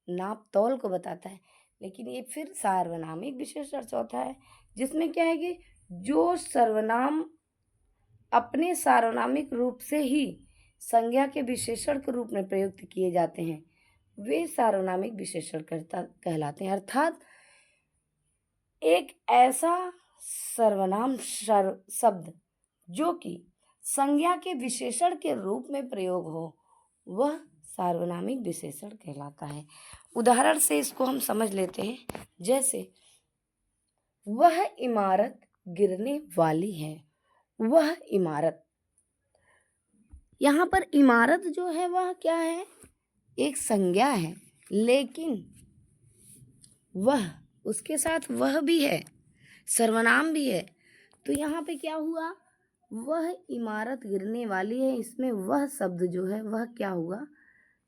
नाप तौल को बताता है। लेकिन ये फिर सार्वनामिक विशेषण चौथा है जिसमें क्या है कि जो सर्वनाम अपने सार्वनामिक रूप से ही संज्ञा के विशेषण के रूप में प्रयुक्त किए जाते हैं वे सार्वनामिक विशेषण कहलाते हैं। अर्थात एक ऐसा सर्वनाम शब्द जो कि संज्ञा के विशेषण के रूप में प्रयोग हो वह सार्वनामिक विशेषण कहलाता है। उदाहरण से इसको हम समझ लेते हैं, जैसे वह इमारत गिरने वाली है, वह इमारत। यहाँ पर इमारत जो है वह क्या है, एक संज्ञा है, लेकिन वह उसके साथ वह भी है, सर्वनाम भी है। तो यहाँ पे क्या हुआ, वह इमारत गिरने वाली है, इसमें वह शब्द जो है वह क्या हुआ,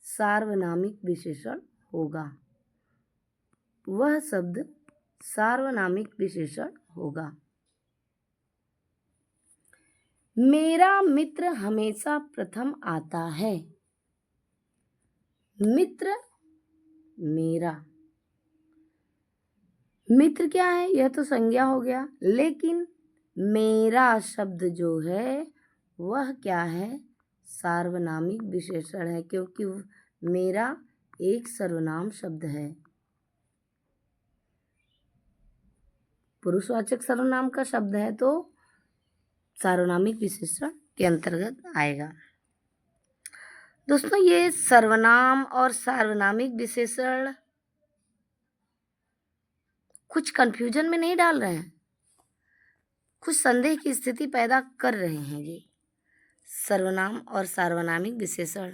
सार्वनामिक विशेषण होगा, वह शब्द सार्वनामिक विशेषण होगा। मेरा मित्र हमेशा प्रथम आता है, मित्र मेरा, मित्र क्या है, यह तो संज्ञा हो गया, लेकिन मेरा शब्द जो है वह क्या है, सार्वनामिक विशेषण है, क्योंकि मेरा एक सर्वनाम शब्द है, पुरुषवाचक सर्वनाम का शब्द है तो सार्वनामिक विशेषण के अंतर्गत आएगा। दोस्तों ये सर्वनाम और सार्वनामिक विशेषण कुछ कंफ्यूजन में नहीं डाल रहे हैं, कुछ संदेह की स्थिति पैदा कर रहे हैं। ये सर्वनाम और सार्वनामिक विशेषण,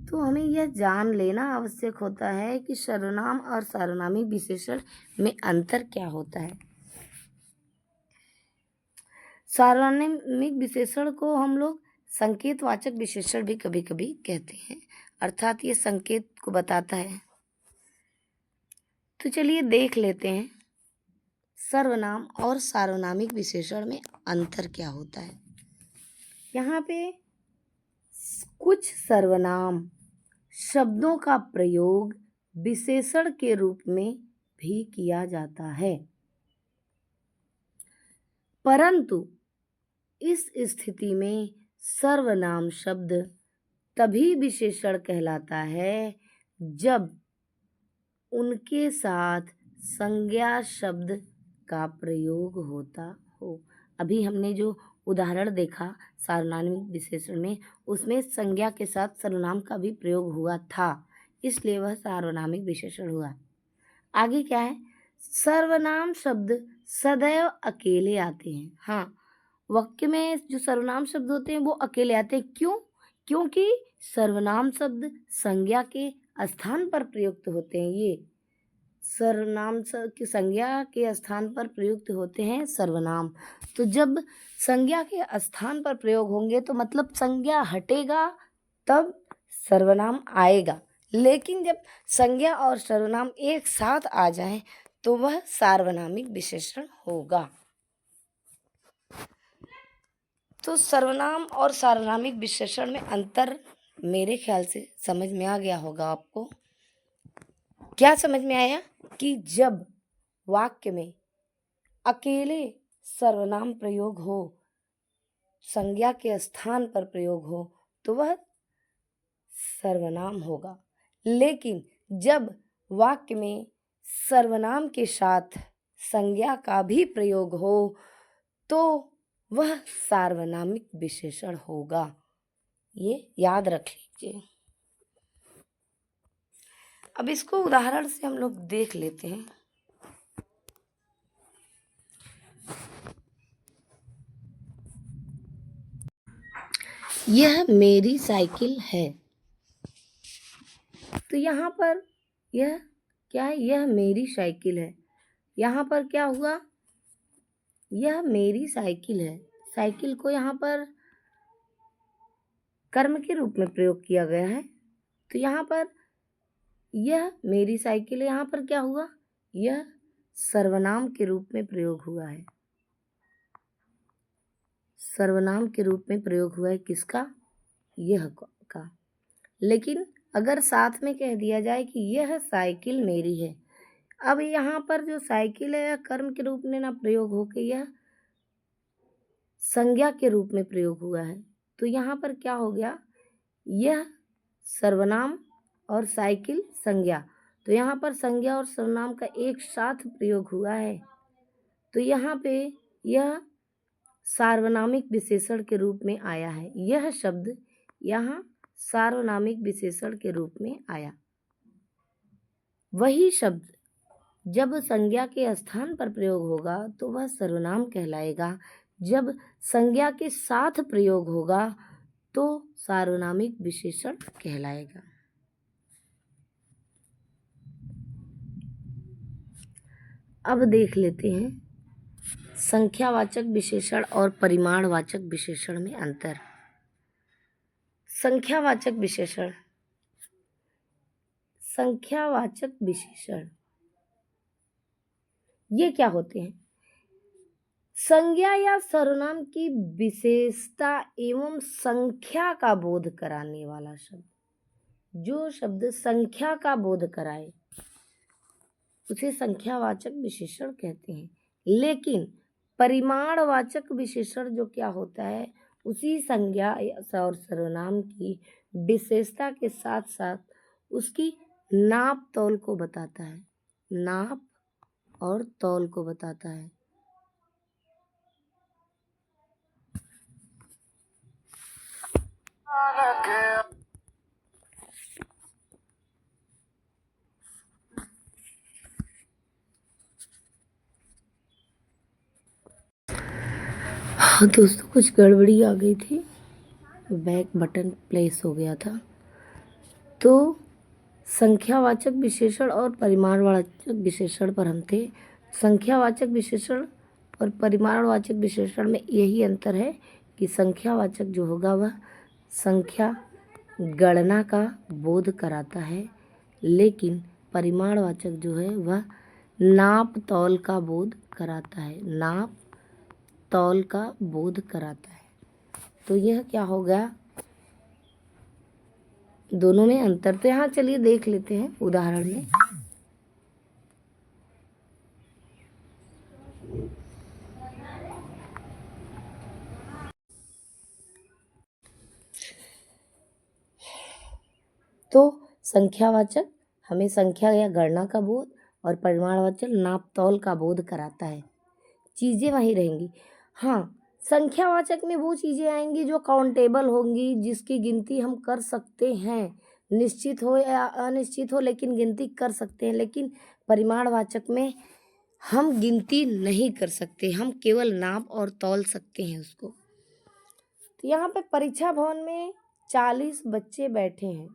तो हमें यह जान लेना आवश्यक होता है कि सर्वनाम और सार्वनामिक विशेषण में अंतर क्या होता है। सार्वनामिक विशेषण को हम लोग संकेतवाचक विशेषण भी कभी कभी कहते हैं, अर्थात ये संकेत को बताता है। तो चलिए देख लेते हैं सर्वनाम और सार्वनामिक विशेषण में अंतर क्या होता है। यहाँ पे कुछ सर्वनाम शब्दों का प्रयोग विशेषण के रूप में भी किया जाता है, परंतु इस स्थिति में सर्वनाम शब्द तभी विशेषण कहलाता है जब उनके साथ संज्ञा शब्द का प्रयोग होता हो। अभी हमने जो उदाहरण देखा सार्वनामिक विशेषण में, उसमें संज्ञा के साथ सर्वनाम का भी प्रयोग हुआ था, इसलिए वह सार्वनामिक विशेषण हुआ। आगे क्या है, सर्वनाम शब्द सदैव अकेले आते हैं। हाँ, वाक्य में जो सर्वनाम शब्द होते हैं वो अकेले आते हैं। क्यों? क्योंकि सर्वनाम शब्द संज्ञा के स्थान पर प्रयुक्त होते हैं। ये सर्वनाम की संज्ञा के स्थान पर प्रयुक्त होते हैं सर्वनाम। तो जब संज्ञा के स्थान पर प्रयोग होंगे तो मतलब संज्ञा हटेगा तब सर्वनाम आएगा, लेकिन जब संज्ञा और सर्वनाम एक साथ आ जाएं तो वह सार्वनामिक विशेषण होगा। तो सर्वनाम और सार्वनामिक विशेषण में अंतर मेरे ख्याल से समझ में आ गया होगा आपको। क्या समझ में आया कि जब वाक्य में अकेले सर्वनाम प्रयोग हो, संज्ञा के स्थान पर प्रयोग हो तो वह सर्वनाम होगा, लेकिन जब वाक्य में सर्वनाम के साथ संज्ञा का भी प्रयोग हो तो वह सार्वनामिक विशेषण होगा। ये याद रख लीजिए। अब इसको उदाहरण से हम लोग देख लेते हैं। यह मेरी साइकिल है। तो यहाँ पर यह क्या है? यह मेरी साइकिल है। यहाँ पर क्या हुआ? यह मेरी साइकिल है। साइकिल को यहाँ पर कर्म के रूप में प्रयोग किया गया है। तो यहाँ पर यह मेरी साइकिल है, यहाँ पर क्या हुआ? यह सर्वनाम के रूप में प्रयोग हुआ है। सर्वनाम के रूप में प्रयोग हुआ है किसका? यह का। लेकिन अगर साथ में कह दिया जाए कि यह साइकिल मेरी है, अब यहाँ पर जो साइकिल है यह कर्म के रूप में ना प्रयोग होकर यह संज्ञा के रूप में प्रयोग हुआ है। तो यहाँ पर क्या हो गया? यह सर्वनाम और साइकिल संज्ञा। तो यहाँ पर संज्ञा और सर्वनाम का एक साथ प्रयोग हुआ है। तो यहाँ पे यह सार्वनामिक विशेषण के रूप में आया है। यह शब्द यहाँ सार्वनामिक विशेषण के रूप में आया। वही शब्द जब संज्ञा के स्थान पर प्रयोग होगा तो वह सर्वनाम कहलाएगा। जब संज्ञा के साथ प्रयोग होगा तो सार्वनामिक विशेषण कहलाएगा। अब देख लेते हैं संख्यावाचक विशेषण और परिमाणवाचक विशेषण में अंतर। संख्यावाचक विशेषण। संख्यावाचक विशेषण ये क्या होते हैं? संज्ञा या सर्वनाम की विशेषता एवं संख्या का बोध कराने वाला शब्द। जो शब्द संख्या का बोध कराए उसे संख्यावाचक विशेषण कहते हैं। लेकिन परिमाणवाचक विशेषण जो क्या होता है, उसी संज्ञा और सर्वनाम की विशेषता के साथ साथ उसकी नाप तौल को बताता है। नाप और तौल को बताता है। हाँ दोस्तों, कुछ गड़बड़ी आ गई थी, बैक बटन प्लेस हो गया था। तो संख्यावाचक विशेषण और परिमाणवाचक विशेषण पर हम थे। संख्यावाचक विशेषण और परिमाणवाचक विशेषण में यही अंतर है कि संख्यावाचक जो होगा वह संख्या गणना का बोध कराता है, लेकिन परिमाणवाचक जो है वह नाप तौल का बोध कराता है। नाप तौल का बोध कराता है। तो यह क्या हो गया? दोनों में अंतर। तो यहाँ चलिए देख लेते हैं उदाहरण में। तो संख्यावाचक हमें संख्या या गणना का बोध और परिमाणवाचक नाप तौल का बोध कराता है। चीज़ें वहीं रहेंगी। हाँ, संख्यावाचक में वो चीज़ें आएंगी जो काउंटेबल होंगी, जिसकी गिनती हम कर सकते हैं, निश्चित हो या अनिश्चित हो, लेकिन गिनती कर सकते हैं। लेकिन परिमाणवाचक में हम गिनती नहीं कर सकते, हम केवल नाप और तौल सकते हैं उसको। तो यहाँ पे परीक्षा भवन में 40 बच्चे बैठे हैं।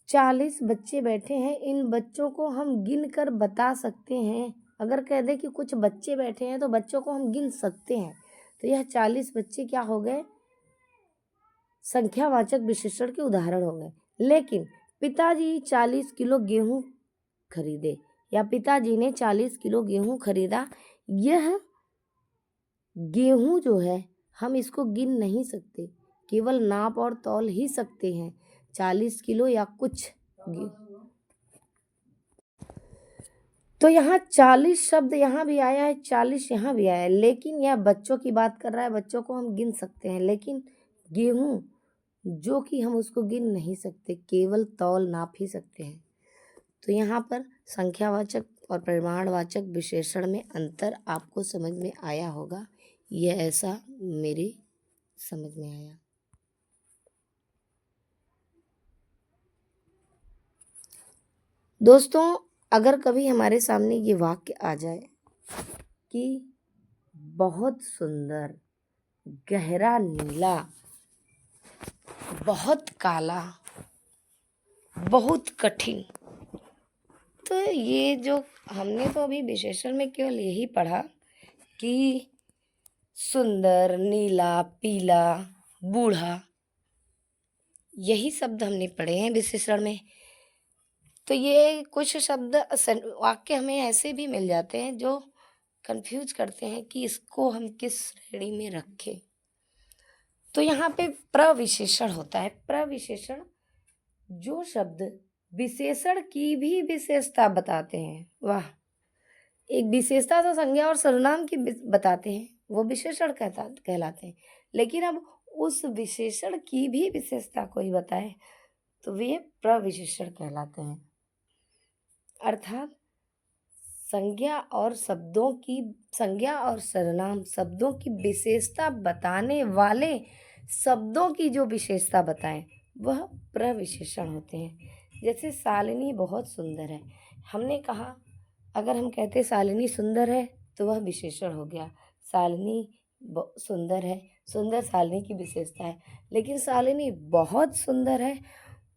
40 बच्चे बैठे हैं, इन बच्चों को हम गिन कर बता सकते हैं। अगर कह दे कि कुछ बच्चे बैठे हैं तो बच्चों को हम गिन सकते हैं, तो यह 40 बच्चे क्या हो गए, संख्यावाचक विशेषण के उदाहरण हो गए। लेकिन पिताजी 40 किलो गेहूं खरीदे या पिताजी ने 40 किलो गेहूं खरीदा, यह गेहूं जो है हम इसको गिन नहीं सकते, केवल नाप और तौल ही सकते हैं, 40 किलो या कुछ। तो यहाँ 40 शब्द यहाँ भी आया है, 40 यहाँ भी आया है, लेकिन यह बच्चों की बात कर रहा है, बच्चों को हम गिन सकते हैं। लेकिन गेहूं जो कि हम उसको गिन नहीं सकते, केवल तौल नाप ही सकते हैं। तो यहाँ पर संख्यावाचक और परिमाणवाचक विशेषण में अंतर आपको समझ में आया होगा, यह ऐसा मेरे समझ में आया। दोस्तों, अगर कभी हमारे सामने ये वाक्य आ जाए कि बहुत सुंदर, गहरा नीला, बहुत काला, बहुत कठिन, तो ये जो हमने तो अभी विशेषण में केवल यही पढ़ा कि सुंदर, नीला, पीला, बूढ़ा, यही शब्द हमने पढ़े हैं विशेषण में। तो ये कुछ शब्द वाक्य हमें ऐसे भी मिल जाते हैं जो कंफ्यूज करते हैं कि इसको हम किस श्रेणी में रखें। तो यहाँ पे प्रविशेषण होता है। प्रविशेषण जो शब्द विशेषण की भी विशेषता बताते हैं, वाह, एक विशेषता तो संज्ञा और सर्वनाम की बताते हैं, वो विशेषण कहलाते हैं। लेकिन अब उस विशेषण की भी विशेषता कोई बताए तो वे प्रविशेषण कहलाते हैं। अर्थात संज्ञा और सर्वनाम शब्दों की विशेषता बताने वाले शब्दों की जो विशेषता बताएं वह प्रविशेषण होते हैं। जैसे शालिनी बहुत सुंदर है, हमने कहा अगर हम कहते शालिनी सुंदर है तो वह विशेषण हो गया। शालिनी सुंदर है, सुंदर शालिनी की विशेषता है। लेकिन शालिनी बहुत सुंदर है,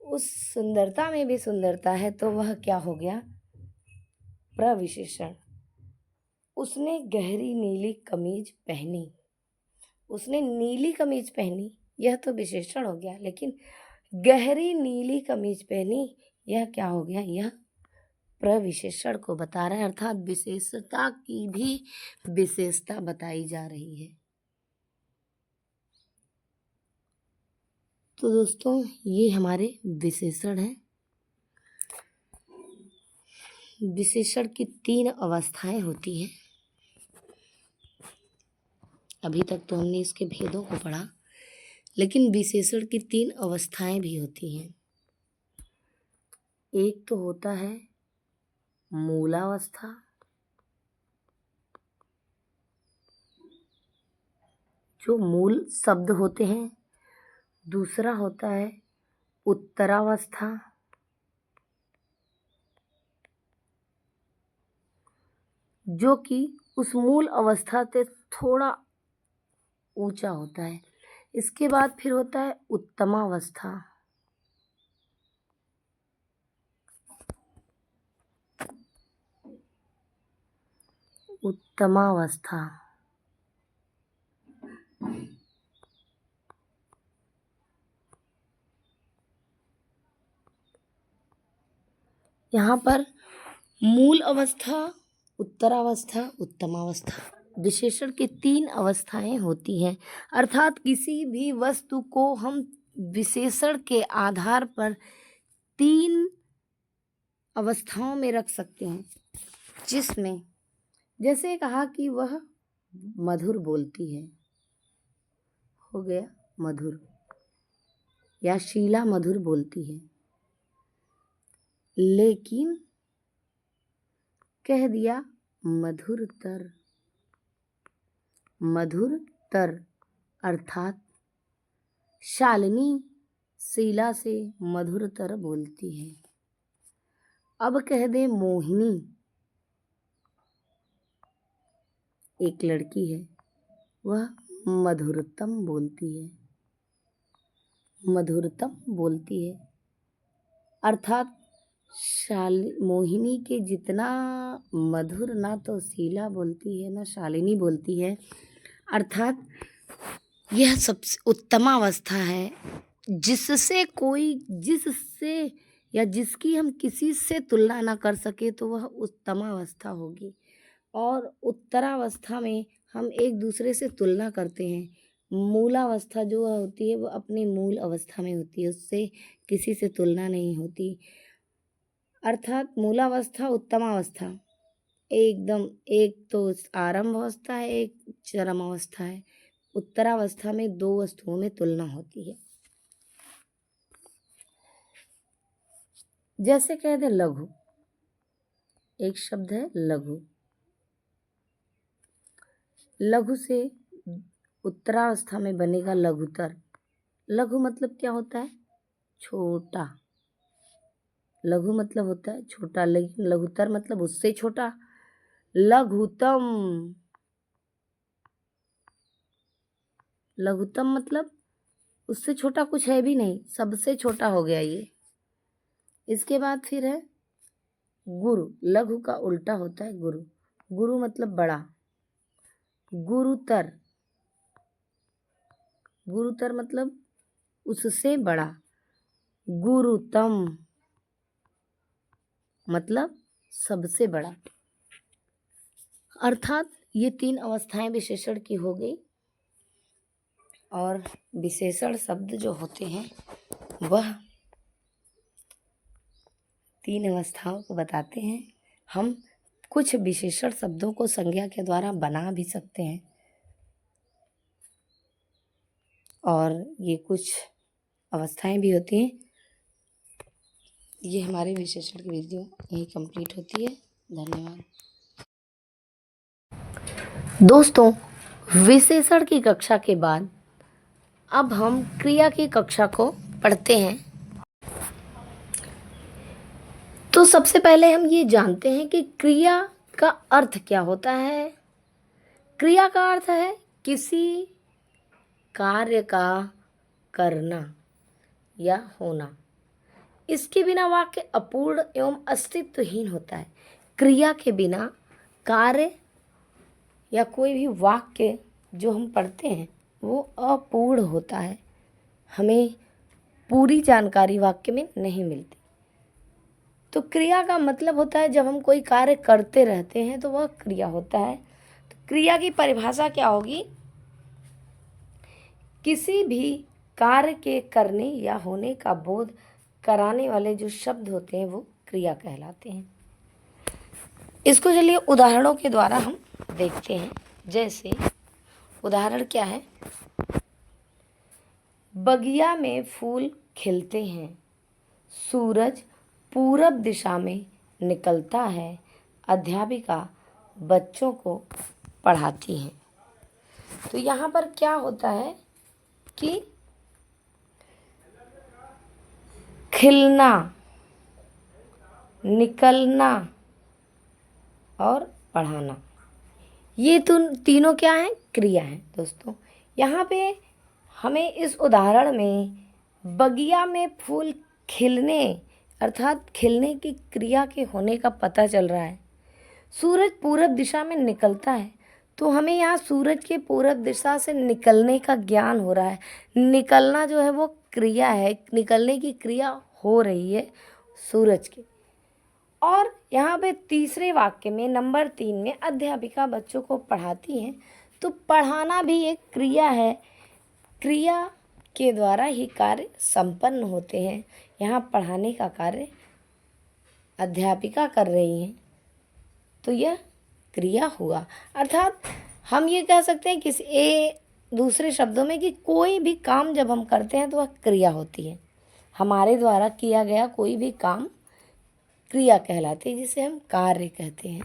उस सुंदरता में भी सुंदरता है, तो वह क्या हो गया, प्रविशेषण। उसने गहरी नीली कमीज पहनी, उसने नीली कमीज पहनी, यह तो विशेषण हो गया। लेकिन गहरी नीली कमीज पहनी, यह क्या हो गया, यह प्रविशेषण को बता रहा है। अर्थात विशेषता की भी विशेषता बताई जा रही है। तो दोस्तों, ये हमारे विशेषण हैं। विशेषण की 3 अवस्थाएं होती हैं। अभी तक तो हमने इसके भेदों को पढ़ा, लेकिन विशेषण की 3 अवस्थाएं भी होती हैं। एक तो होता है मूलावस्था, जो मूल शब्द होते हैं। दूसरा होता है उत्तरावस्था, जो कि उस मूल अवस्था से थोड़ा ऊंचा होता है। इसके बाद फिर होता है उत्तमावस्था, उत्तमावस्था। यहाँ पर मूल अवस्था, उत्तरावस्था, उत्तमावस्था, विशेषण की 3 अवस्थाएं होती हैं। अर्थात किसी भी वस्तु को हम विशेषण के आधार पर 3 अवस्थाओं में रख सकते हैं, जिसमें जैसे कहा कि वह मधुर बोलती है, हो गया मधुर, या शीला मधुर बोलती है। लेकिन कह दिया मधुरतर, मधुरतर, अर्थात शालिनी शीला से मधुरतर बोलती है। अब कह दे मोहिनी, एक लड़की है, वह मधुरतम बोलती है, मधुरतम बोलती है। अर्थात मोहिनी के जितना मधुर ना तो शीला बोलती है ना शालिनी बोलती है। अर्थात यह सबसे उत्तम अवस्था है जिससे या जिसकी हम किसी से तुलना ना कर सके तो वह उत्तम अवस्था होगी। और उत्तरावस्था में हम एक दूसरे से तुलना करते हैं। मूलावस्था जो होती है वो अपनी मूल अवस्था में होती है, उससे किसी से तुलना नहीं होती। अर्थात मूलावस्था उत्तमावस्था एकदम, एक तो आरंभ अवस्था है, एक चरम अवस्था है। उत्तरावस्था में दो वस्तुओं में तुलना होती है। जैसे कह दे लघु, एक शब्द है लघु। लघु से उत्तरावस्था में बनेगा लघुतर। लघु मतलब क्या होता है? छोटा। लघु मतलब होता है छोटा, लेकिन लघुतर मतलब उससे छोटा। लघुतम, लघुतम मतलब उससे छोटा कुछ है भी नहीं, सबसे छोटा हो गया ये। इसके बाद फिर है गुरु। लघु का उल्टा होता है गुरु। गुरु मतलब बड़ा। गुरुतर, गुरुतर मतलब उससे बड़ा। गुरुतम मतलब सबसे बड़ा। अर्थात ये तीन अवस्थाएं विशेषण की हो गई। और विशेषण शब्द जो होते हैं वह तीन अवस्थाओं को बताते हैं। हम कुछ विशेषण शब्दों को संज्ञा के द्वारा बना भी सकते हैं, और ये कुछ अवस्थाएं भी होती हैं। ये हमारे विशेषण की वीडियो यही कंप्लीट होती है। धन्यवाद दोस्तों। विशेषण की कक्षा के बाद अब हम क्रिया की कक्षा को पढ़ते हैं। तो सबसे पहले हम ये जानते हैं कि क्रिया का अर्थ क्या होता है। क्रिया का अर्थ है किसी कार्य का करना या होना। इसके बिना वाक्य अपूर्ण एवं अस्तित्वहीन होता है। क्रिया के बिना कार्य या कोई भी वाक्य जो हम पढ़ते हैं वो अपूर्ण होता है। हमें पूरी जानकारी वाक्य में नहीं मिलती। तो क्रिया का मतलब होता है जब हम कोई कार्य करते रहते हैं तो वह क्रिया होता है। तो क्रिया की परिभाषा क्या होगी? किसी भी कार्य के करने या होने का बोध कराने वाले जो शब्द होते हैं वो क्रिया कहलाते हैं। इसको चलिए उदाहरणों के द्वारा हम देखते हैं। जैसे उदाहरण क्या है? बगिया में फूल खिलते हैं, सूरज पूरब दिशा में निकलता है, अध्यापिका बच्चों को पढ़ाती हैं। तो यहाँ पर क्या होता है कि खिलना, निकलना और पढ़ाना, ये तीनों क्या हैं? क्रिया हैं। दोस्तों यहाँ पे हमें इस उदाहरण में बगिया में फूल खिलने अर्थात खिलने की क्रिया के होने का पता चल रहा है। सूरज पूरब दिशा में निकलता है, तो हमें यहाँ सूरज के पूरब दिशा से निकलने का ज्ञान हो रहा है। निकलना जो है वो क्रिया है, निकलने की क्रिया हो रही है सूरज की। और यहाँ पे तीसरे वाक्य में नंबर 3 में अध्यापिका बच्चों को पढ़ाती हैं, तो पढ़ाना भी एक क्रिया है। क्रिया के द्वारा ही कार्य संपन्न होते हैं। यहाँ पढ़ाने का कार्य अध्यापिका कर रही हैं, तो यह क्रिया हुआ। अर्थात हम ये कह सकते हैं किसी दूसरे शब्दों में कि कोई भी काम जब हम करते हैं तो वह क्रिया होती है। हमारे द्वारा किया गया कोई भी काम क्रिया कहलाती है, जिसे हम कार्य कहते हैं।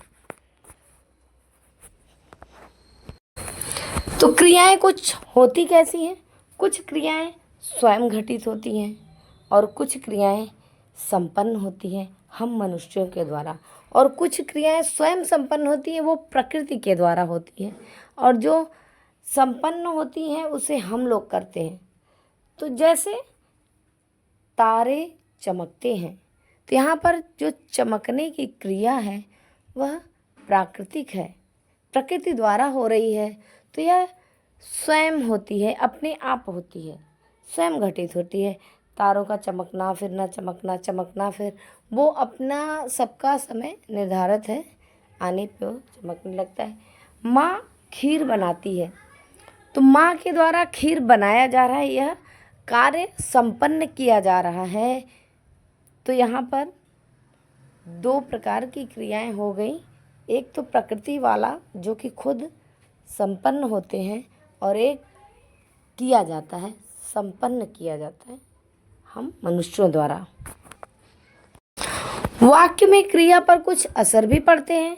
तो क्रियाएं कुछ होती कैसी हैं? कुछ क्रियाएं स्वयं घटित होती हैं और कुछ क्रियाएं संपन्न होती हैं हम मनुष्यों के द्वारा, और कुछ क्रियाएं स्वयं संपन्न होती हैं वो प्रकृति के द्वारा होती हैं, और जो संपन्न होती हैं उसे हम लोग करते हैं। तो जैसे तारे चमकते हैं तो यहाँ पर जो चमकने की क्रिया है वह प्राकृतिक है, प्रकृति द्वारा हो रही है। तो यह स्वयं होती है, अपने आप होती है, स्वयं घटित होती है। तारों का चमकना फिर न चमकना, चमकना फिर, वो अपना सबका समय निर्धारित है, आने पे वो चमकने लगता है। माँ खीर बनाती है, तो माँ के द्वारा खीर बनाया जा रहा है, यह कार्य संपन्न किया जा रहा है। तो यहाँ पर दो प्रकार की क्रियाएं हो गई, एक तो प्रकृति वाला जो कि खुद संपन्न होते हैं, और एक किया जाता है, संपन्न किया जाता है हम मनुष्यों द्वारा। वाक्य में क्रिया पर कुछ असर भी पड़ते हैं,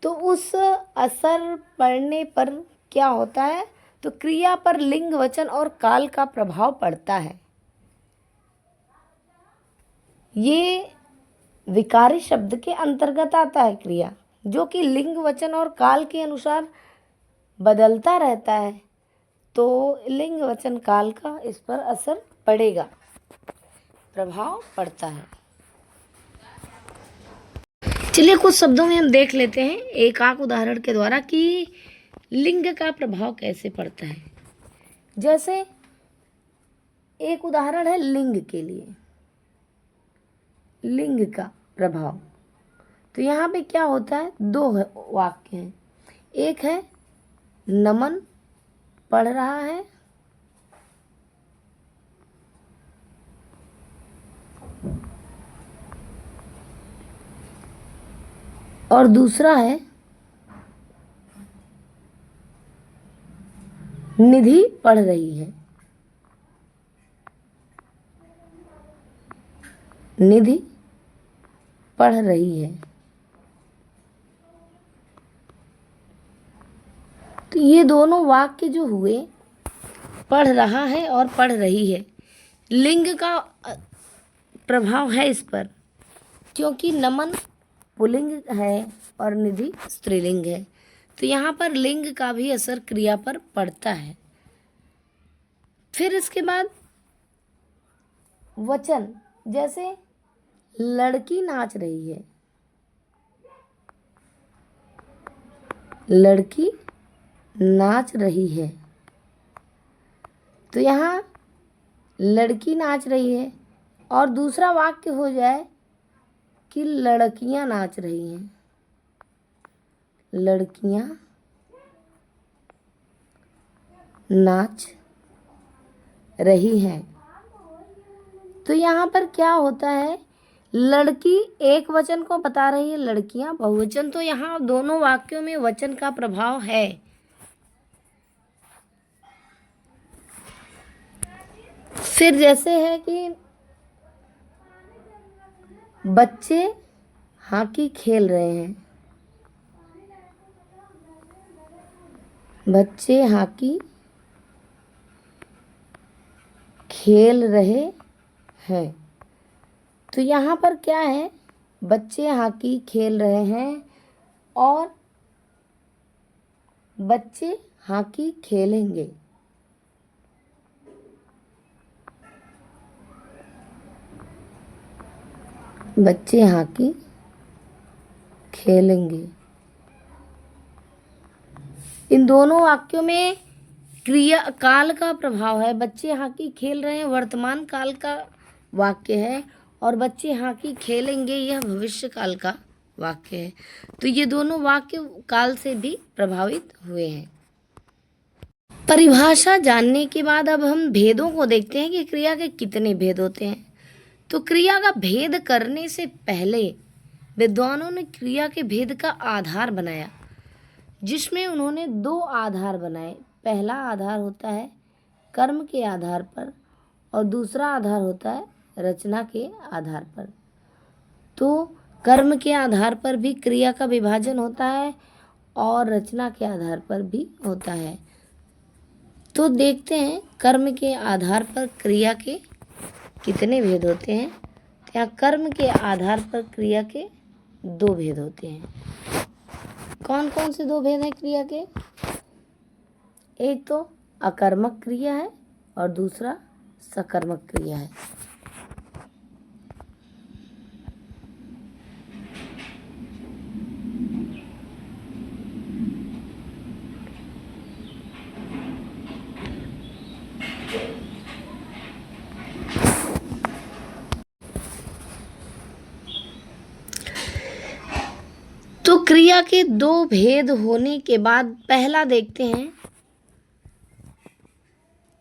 तो उस असर पड़ने पर क्या होता है, तो क्रिया पर लिंग, वचन और काल का प्रभाव पड़ता है। ये विकारी शब्द के अंतर्गत आता है क्रिया, जो कि लिंग, वचन और काल के अनुसार बदलता रहता है। तो लिंग, वचन, काल का इस पर असर पड़ेगा, प्रभाव पड़ता है। चलिए कुछ शब्दों में हम देख लेते हैं एक आध उदाहरण के द्वारा कि लिंग का प्रभाव कैसे पड़ता है। जैसे एक उदाहरण है लिंग के लिए, लिंग का प्रभाव। तो यहाँ पे क्या होता है, दो वाक्य हैं। एक है नमन पढ़ रहा है, और दूसरा है निधि पढ़ रही है। निधि पढ़ रही है। तो ये दोनों वाक्य जो हुए, पढ़ रहा है और पढ़ रही है, लिंग का प्रभाव है इस पर, क्योंकि नमन पुल्लिंग है और निधि स्त्रीलिंग है। तो यहाँ पर लिंग का भी असर क्रिया पर पड़ता है। फिर इसके बाद वचन, जैसे लड़की नाच रही है, लड़की नाच रही है। तो यहाँ लड़की नाच रही है, और दूसरा वाक्य हो जाए कि लड़कियां नाच रही हैं, लड़कियां नाच रही हैं। तो यहाँ पर क्या होता है, लड़की एक वचन को बता रही है, लड़कियां बहुवचन। तो यहाँ दोनों वाक्यों में वचन का प्रभाव है। फिर जैसे है कि बच्चे हॉकी खेल रहे हैं, बच्चे हॉकी खेल रहे हैं। तो यहाँ पर क्या है, बच्चे हॉकी खेल रहे हैं और बच्चे हॉकी खेलेंगे। बच्चे हॉकी खेलेंगे। इन दोनों वाक्यों में क्रिया काल का प्रभाव है। बच्चे हॉकी खेल रहे हैं वर्तमान काल का वाक्य है, और बच्चे हॉकी खेलेंगे यह भविष्य काल का वाक्य है। तो ये दोनों वाक्य काल से भी प्रभावित हुए हैं। परिभाषा जानने के बाद अब हम भेदों को देखते हैं कि क्रिया के कितने भेद होते हैं। तो क्रिया का भेद करने से पहले विद्वानों ने क्रिया के भेद का आधार बनाया, जिसमें उन्होंने दो आधार बनाए। पहला आधार होता है कर्म के आधार पर, और दूसरा आधार होता है रचना के आधार पर। तो कर्म के आधार पर भी क्रिया का विभाजन होता है, और रचना के आधार पर भी होता है। तो देखते हैं कर्म के आधार पर क्रिया के कितने भेद होते हैं। तो यहाँ कर्म के आधार पर क्रिया के दो भेद होते हैं। कौन कौन से दो भेद हैं क्रिया के? एक तो अकर्मक क्रिया है और दूसरा सकर्मक क्रिया है। क्रिया के दो भेद होने के बाद पहला देखते हैं,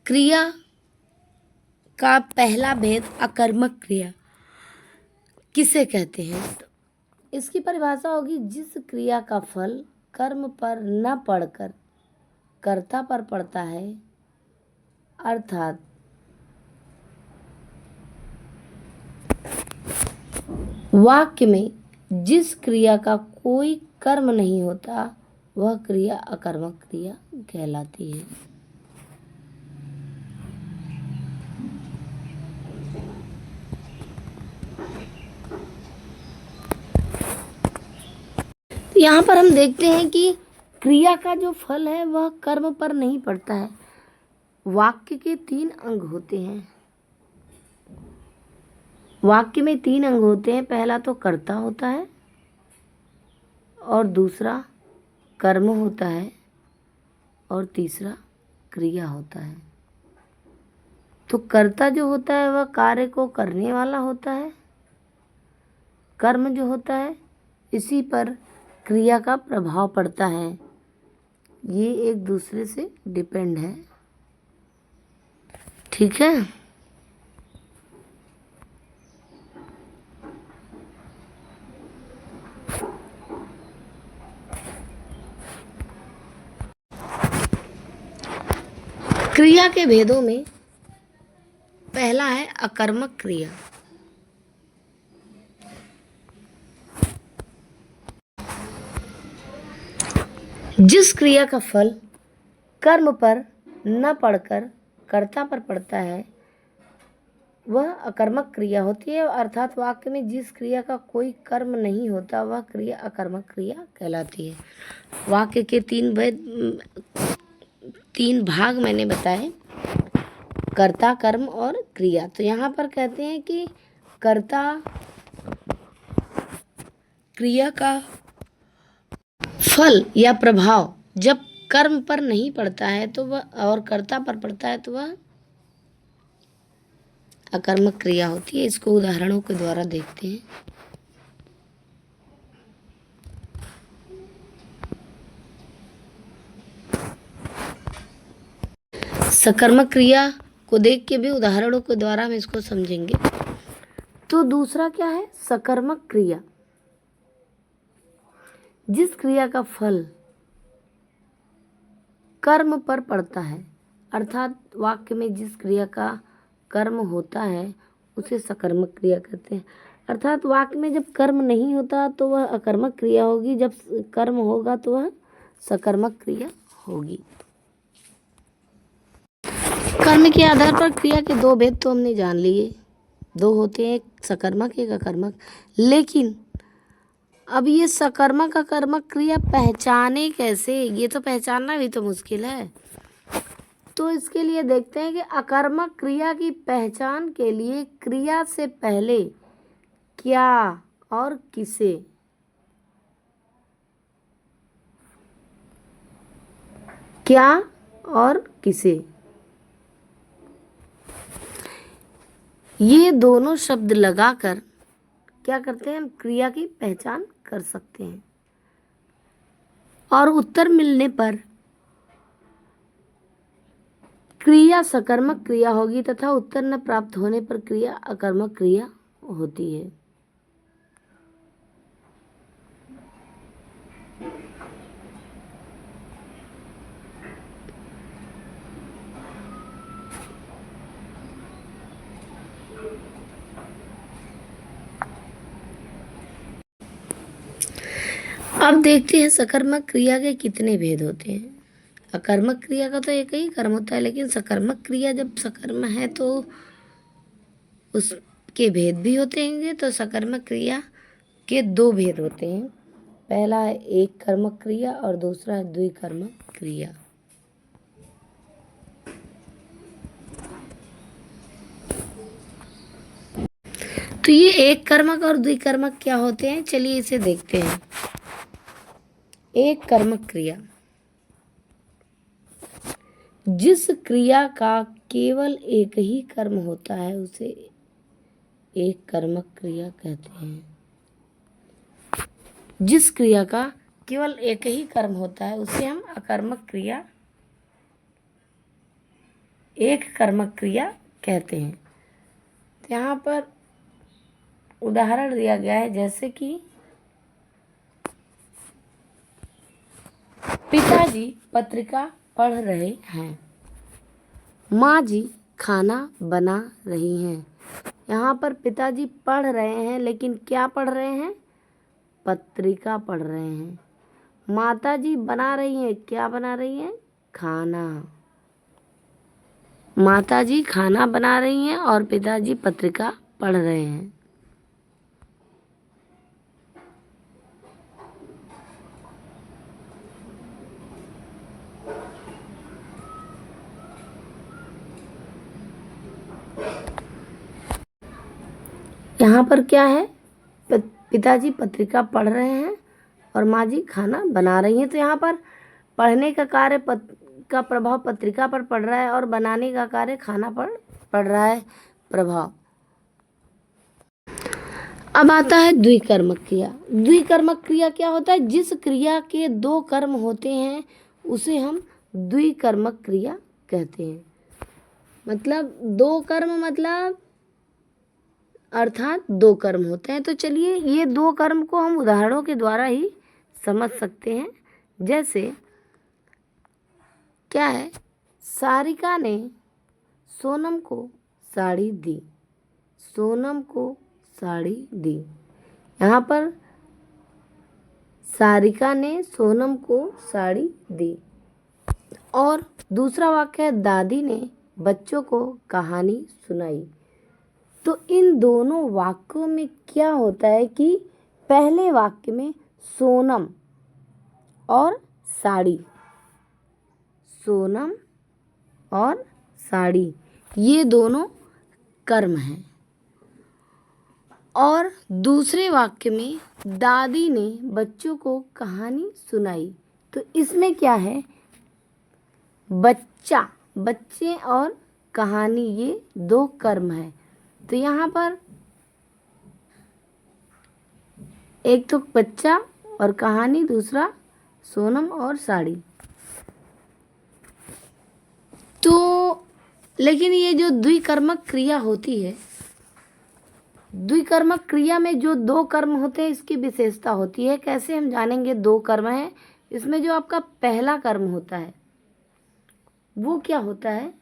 क्रिया का पहला भेद अकर्मक क्रिया किसे कहते हैं। तो इसकी परिभाषा होगी, जिस क्रिया का फल कर्म पर न पड़कर कर्ता पर पड़ता है, अर्थात वाक्य में जिस क्रिया का कोई कर्म नहीं होता वह क्रिया अकर्मक क्रिया कहलाती है। तो यहाँ पर हम देखते हैं कि क्रिया का जो फल है वह कर्म पर नहीं पड़ता है। वाक्य के 3 अंग होते हैं। वाक्य में 3 अंग होते हैं। पहला तो कर्ता होता है और दूसरा कर्म होता है और तीसरा क्रिया होता है। तो कर्ता जो होता है वह कार्य को करने वाला होता है। कर्म जो होता है इसी पर क्रिया का प्रभाव पड़ता है। ये एक दूसरे से डिपेंड है। ठीक है। क्रिया के भेदों में पहला है अकर्मक क्रिया। जिस क्रिया का फल कर्म पर न पड़कर कर्ता पर पड़ता है वह अकर्मक क्रिया होती है। अर्थात वाक्य में जिस क्रिया का कोई कर्म नहीं होता वह क्रिया अकर्मक क्रिया कहलाती है। वाक्य के 3 भाग मैंने बताए, कर्ता, कर्म और क्रिया। तो यहाँ पर कहते हैं कि कर्ता क्रिया का फल या प्रभाव जब कर्म पर नहीं पड़ता है तो वह और कर्ता पर पड़ता है तो वह अकर्मक क्रिया होती है। इसको उदाहरणों के द्वारा देखते हैं। सकर्मक क्रिया को देख के भी उदाहरणों के द्वारा हम इसको समझेंगे। तो दूसरा क्या है, सकर्मक क्रिया। जिस क्रिया का फल कर्म पर पड़ता है, अर्थात वाक्य में जिस क्रिया का कर्म होता है उसे सकर्मक क्रिया कहते हैं। अर्थात वाक्य में जब कर्म नहीं होता तो वह अकर्मक क्रिया होगी, जब कर्म होगा तो वह सकर्मक क्रिया होगी। कर्म के आधार पर क्रिया के 2 भेद तो हमने जान लिए। 2 होते हैं, एक सकर्मक एक अकर्मक। लेकिन अब ये सकर्मक अकर्मक क्रिया पहचाने कैसे, ये तो पहचानना भी तो मुश्किल है। तो इसके लिए देखते हैं कि अकर्मक क्रिया की पहचान के लिए क्रिया से पहले क्या और किसे, क्या और किसे, ये दोनों शब्द लगाकर क्या करते हैं, हम क्रिया की पहचान कर सकते हैं। और उत्तर मिलने पर क्रिया सकर्मक क्रिया होगी तथा उत्तर न प्राप्त होने पर क्रिया अकर्मक क्रिया होती है। अब देखते हैं सकर्मक क्रिया के कितने भेद होते हैं। अकर्मक क्रिया का तो एक ही कर्म होता है, लेकिन सकर्मक क्रिया जब सकर्म है तो उसके भेद भी होते हैं। तो सकर्मक क्रिया के 2 भेद होते हैं। पहला है एक कर्मक क्रिया और दूसरा है द्विकर्मक क्रिया। तो ये एक कर्मक और द्विकर्मक क्या होते हैं, चलिए इसे देखते हैं। एक कर्मक क्रिया, जिस क्रिया का केवल एक ही कर्म होता है उसे एक कर्मक क्रिया कहते हैं। जिस क्रिया का केवल एक ही कर्म होता है, उसे हम अकर्मक क्रिया, एक कर्मक क्रिया कहते हैं। तो यहाँ पर उदाहरण दिया गया है, जैसे कि पिताजी पत्रिका पढ़ रहे हैं, माँ जी खाना बना रही हैं। यहाँ पर पिताजी पढ़ रहे हैं, लेकिन क्या पढ़ रहे हैं? पत्रिका पढ़ रहे हैं। माता जी बना रही हैं, क्या बना रही हैं? खाना। माता जी खाना बना रही हैं और पिताजी पत्रिका पढ़ रहे हैं। यहाँ पर क्या है? पिताजी पत्रिका पढ़ रहे हैं और माँ जी खाना बना रही हैं। तो यहाँ पर पढ़ने का कार्य का प्रभाव पत्रिका पर पड़ रहा है और बनाने का कार्य खाना पर पड़ रहा है प्रभाव। अब आता है द्विकर्मक क्रिया। द्विकर्मक क्रिया क्या होता है? जिस क्रिया के दो कर्म होते हैं उसे हम द्विकर्मक क्रिया कहते हैं। मतलब दो कर्म, मतलब अर्थात दो कर्म होते हैं। तो चलिए ये दो कर्म को हम उदाहरणों के द्वारा ही समझ सकते हैं। जैसे क्या है? सारिका ने सोनम को साड़ी दी, सोनम को साड़ी दी। यहाँ पर सारिका ने सोनम को साड़ी दी। और दूसरा वाक्य है, दादी ने बच्चों को कहानी सुनाई। तो इन दोनों वाक्यों में क्या होता है कि पहले वाक्य में सोनम और साड़ी, सोनम और साड़ी ये दोनों कर्म हैं। और दूसरे वाक्य में दादी ने बच्चों को कहानी सुनाई। तो इसमें क्या है? बच्चा, बच्चे और कहानी ये दो कर्म है। तो यहाँ पर एक तो बच्चा और कहानी, दूसरा सोनम और साड़ी। तो लेकिन ये जो द्विकर्मक क्रिया होती है, द्विकर्मक क्रिया में जो दो कर्म होते हैं इसकी विशेषता होती है। कैसे हम जानेंगे दो कर्म है? इसमें जो आपका पहला कर्म होता है वो क्या होता है?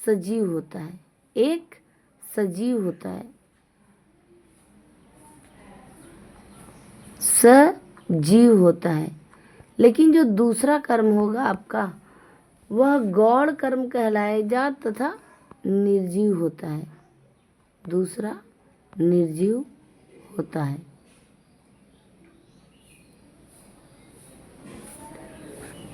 सजीव होता है, एक सजीव होता है, सजीव होता है। लेकिन जो दूसरा कर्म होगा आपका वह गौण कर्म कहलाएगा तथा निर्जीव होता है। दूसरा निर्जीव होता है।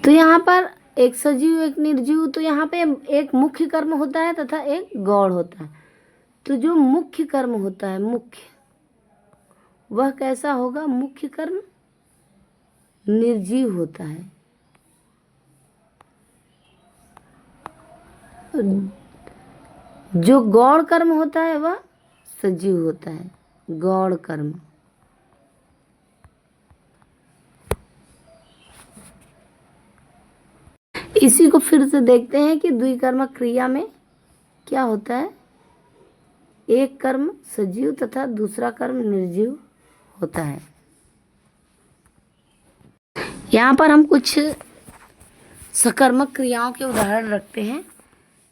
तो यहाँ पर एक सजीव एक निर्जीव, तो यहाँ पे एक मुख्य कर्म होता है तथा एक गौण होता है। तो जो मुख्य कर्म होता है, मुख्य, वह कैसा होगा? मुख्य कर्म निर्जीव होता है। जो गौण कर्म होता है वह सजीव होता है, गौण कर्म। इसी को फिर से देखते हैं कि द्विकर्मक क्रिया में क्या होता है? एक कर्म सजीव तथा दूसरा कर्म निर्जीव होता है। यहाँ पर हम कुछ सकर्मक क्रियाओं के उदाहरण रखते हैं।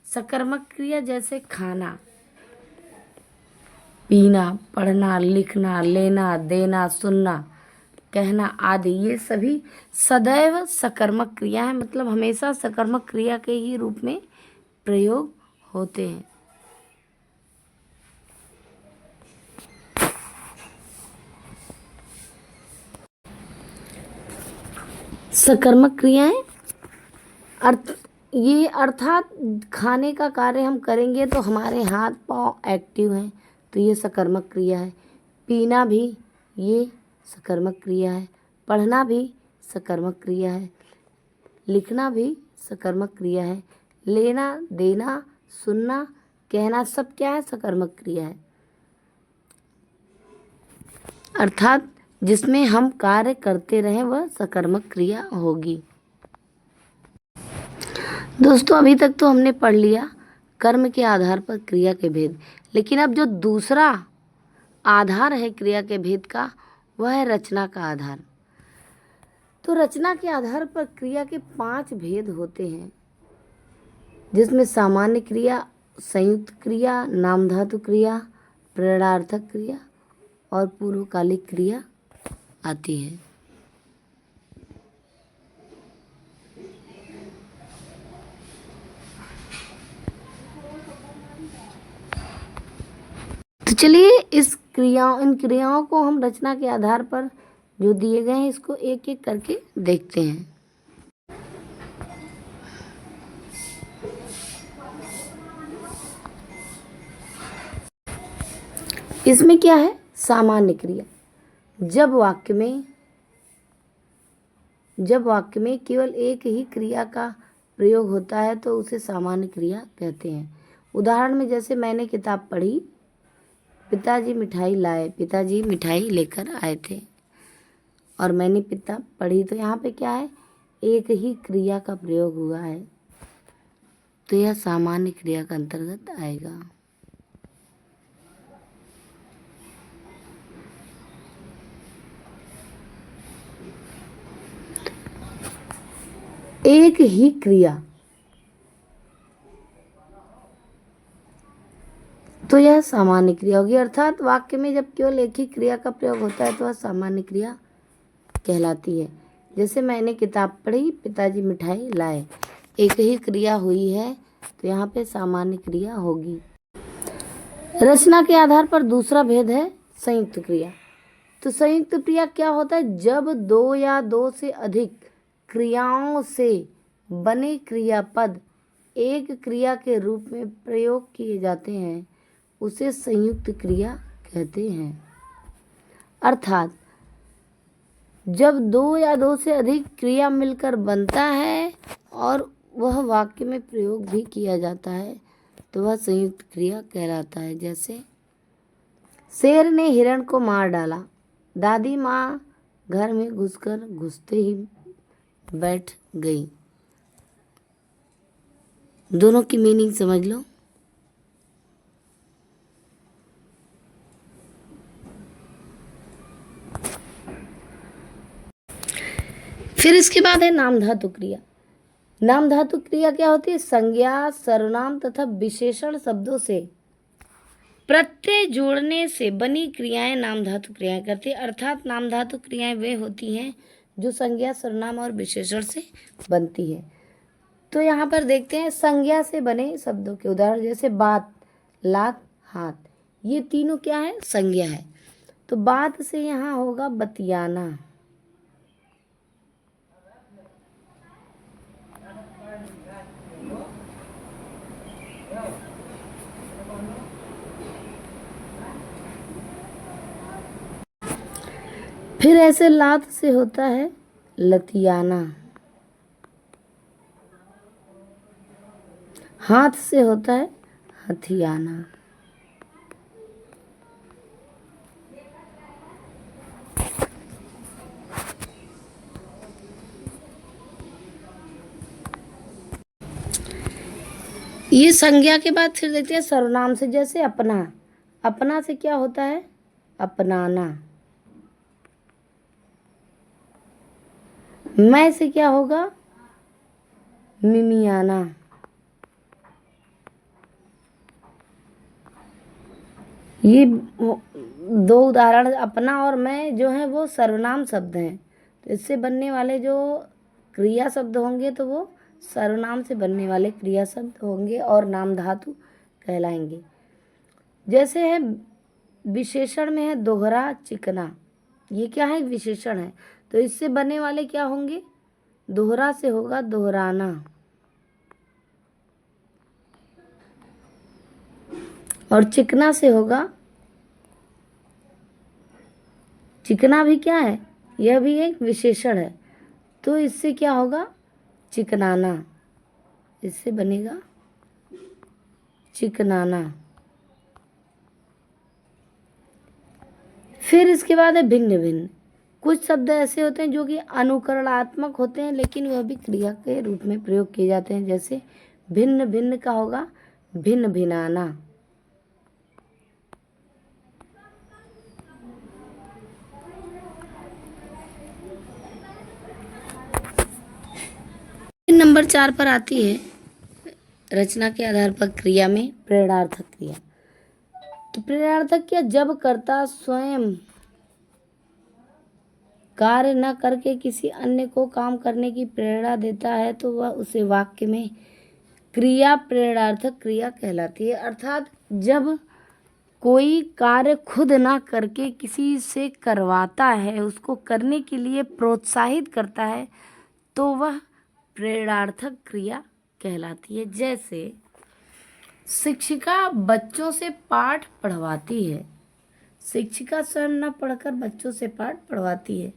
सकर्मक क्रिया जैसे खाना, पीना, पढ़ना, लिखना, लेना, देना, सुनना, कहना आदि, ये सभी सदैव सकर्मक क्रिया है। मतलब हमेशा सकर्मक क्रिया के ही रूप में प्रयोग होते हैं। सकर्मक क्रियाएं ये अर्थात खाने का कार्य हम करेंगे तो हमारे हाथ पांव एक्टिव हैं, तो ये सकर्मक क्रिया है। पीना भी ये सकर्मक क्रिया है। पढ़ना भी सकर्मक क्रिया है। लिखना भी सकर्मक क्रिया है। लेना, देना, सुनना, कहना सब क्या है? सकर्मक क्रिया है। अर्थात जिसमें हम कार्य करते रहें वह सकर्मक क्रिया होगी। दोस्तों अभी तक तो हमने पढ़ लिया कर्म के आधार पर क्रिया के भेद, लेकिन अब जो दूसरा आधार है क्रिया के भेद का वह है रचना का आधार। तो रचना के आधार पर क्रिया के 5 भेद होते हैं, जिसमें सामान्य क्रिया, संयुक्त क्रिया, नामधातु क्रिया, प्रेरणार्थक क्रिया और पूर्वकालिक क्रिया आती है। तो चलिए इन क्रियाओं को हम रचना के आधार पर जो दिए गए हैं इसको एक एक करके देखते हैं। इसमें क्या है? सामान्य क्रिया। जब वाक्य में केवल एक ही क्रिया का प्रयोग होता है तो उसे सामान्य क्रिया कहते हैं। उदाहरण में जैसे मैंने किताब पढ़ी, पिताजी मिठाई लाए, पिताजी मिठाई लेकर आए थे, और मैंने किताब पढ़ी, तो यहाँ पे क्या है? एक ही क्रिया का प्रयोग हुआ है, तो यह सामान्य क्रिया का अंतर्गत आएगा। एक ही क्रिया, तो यह सामान्य क्रिया होगी। अर्थात वाक्य में जब केवल एक ही क्रिया का प्रयोग होता है तो वह सामान्य क्रिया कहलाती है। जैसे मैंने किताब पढ़ी, पिताजी मिठाई लाए, एक ही क्रिया हुई है तो यहाँ पे सामान्य क्रिया होगी। रचना के आधार पर दूसरा भेद है संयुक्त क्रिया। तो संयुक्त क्रिया क्या होता है? जब 2 या 2 से अधिक क्रियाओं से बने क्रियापद एक क्रिया के रूप में प्रयोग किए जाते हैं उसे संयुक्त क्रिया कहते हैं। अर्थात जब 2 या 2 से अधिक क्रिया मिलकर बनता है और वह वाक्य में प्रयोग भी किया जाता है तो वह संयुक्त क्रिया कहलाता है। जैसे शेर ने हिरण को मार डाला, दादी माँ घर में घुसते ही बैठ गई। दोनों की मीनिंग समझ लो। फिर इसके बाद है नामधातु क्रिया। नामधातु क्रिया क्या होती है? संज्ञा, सर्वनाम तथा विशेषण शब्दों से प्रत्यय जोड़ने से बनी क्रियाएं नामधातु क्रियाएं करती है। अर्थात नामधातु क्रियाएं वे होती हैं जो संज्ञा, सर्वनाम और विशेषण से बनती है। तो यहाँ पर देखते हैं संज्ञा से बने शब्दों के उदाहरण, जैसे बात, लात, हाथ, ये तीनों क्या है? संज्ञा है। तो बात से यहाँ होगा बतियाना, फिर ऐसे लात से होता है लतियाना, हाथ से होता है हथियाना। ये संज्ञा के बाद फिर देखते हैं सर्वनाम से। जैसे अपना, अपना से क्या होता है? अपनाना। मैं से क्या होगा? मिमियाना। ये 2 उदाहरण, अपना और मैं जो है वो सर्वनाम शब्द हैं, तो इससे बनने वाले जो क्रिया शब्द होंगे तो वो सर्वनाम से बनने वाले क्रिया शब्द होंगे और नाम धातु कहलाएंगे। जैसे है विशेषण में है दोहरा, चिकना, ये क्या है? विशेषण है, तो इससे बनने वाले क्या होंगे? दोहरा से होगा दोहराना, और चिकना से होगा, चिकना भी क्या है? यह भी एक विशेषण है, तो इससे क्या होगा? चिकनाना, इससे बनेगा चिकनाना। फिर इसके बाद है भिन्न भिन्न। कुछ शब्द ऐसे होते हैं जो कि अनुकरणात्मक होते हैं लेकिन वह भी क्रिया के रूप में प्रयोग किए जाते हैं। जैसे भिन्न भिन्न का होगा भिन्न भिनाना। नंबर 4 पर आती है रचना के आधार पर क्रिया में प्रेरणार्थक क्रिया। तो प्रेरणार्थक क्रिया जब कर्ता स्वयं कार्य न करके किसी अन्य को काम करने की प्रेरणा देता है तो वह उसे वाक्य में क्रिया प्रेरणार्थक क्रिया कहलाती है। अर्थात जब कोई कार्य खुद ना करके किसी से करवाता है, उसको करने के लिए प्रोत्साहित करता है, तो वह प्रेरणार्थक क्रिया कहलाती है। जैसे शिक्षिका बच्चों से पाठ पढ़वाती है, शिक्षिका स्वयं न पढ़कर बच्चों से पाठ पढ़वाती है।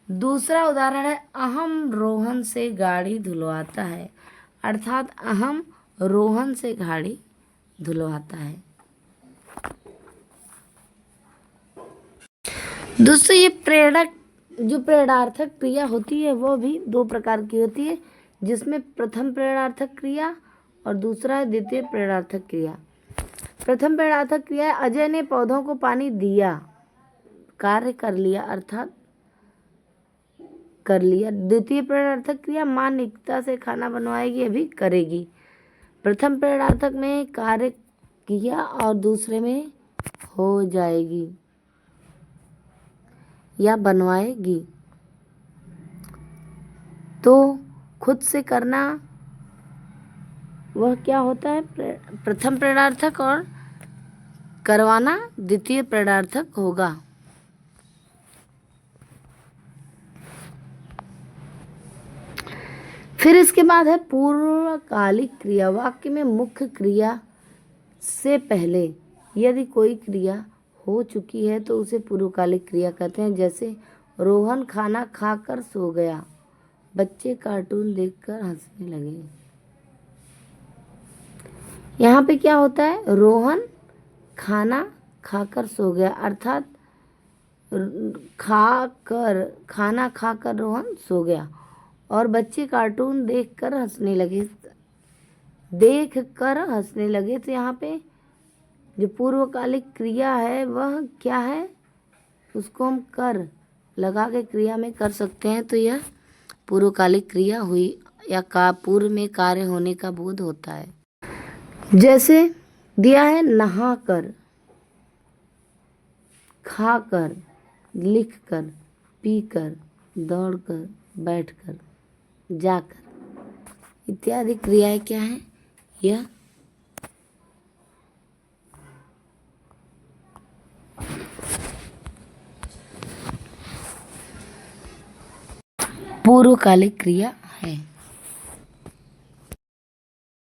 दूसरा उदाहरण है अहम रोहन से गाड़ी धुलवाता है, अर्थात अहम रोहन से गाड़ी धुलवाता है। दोस्तों ये प्रेरणार्थक क्रिया होती है वो भी दो प्रकार की होती है, जिसमें प्रथम प्रेरणार्थक क्रिया और दूसरा है द्वितीय प्रेरणार्थक क्रिया। प्रथम प्रेरणार्थक क्रिया अजय ने पौधों को पानी दिया, कार्य कर लिया अर्थात कर लिया। द्वितीय प्रेरणार्थक क्रिया मां निकिता से खाना बनवाएगी, अभी करेगी। प्रथम प्रेरणार्थक में कार्य किया और दूसरे में हो जाएगी या बनवाएगी। तो खुद से करना वह क्या होता है प्रथम प्रेरणार्थक और करवाना द्वितीय प्रेरणार्थक होगा। फिर इसके बाद है पूर्वकालिक क्रिया। वाक्य में मुख्य क्रिया से पहले यदि कोई क्रिया हो चुकी है तो उसे पूर्वकालिक क्रिया कहते हैं। जैसे रोहन खाना खाकर सो गया, बच्चे कार्टून देखकर हंसने लगे। यहाँ पे क्या होता है, रोहन खाना खाकर सो गया अर्थात खाना खाकर रोहन सो गया और बच्चे कार्टून देखकर हंसने लगे, तो यहाँ पे जो पूर्वकालिक क्रिया है वह क्या है, उसको हम कर लगा के क्रिया में कर सकते हैं, तो यह पूर्वकालिक क्रिया हुई या पूर्व में कार्य होने का बोध होता है। जैसे दिया है नहा कर, खा कर, लिख कर, पी कर, दौड़ कर, बैठ कर, जाकर इत्यादि क्रियाएं क्या है, यह पूर्वकालिक क्रिया है।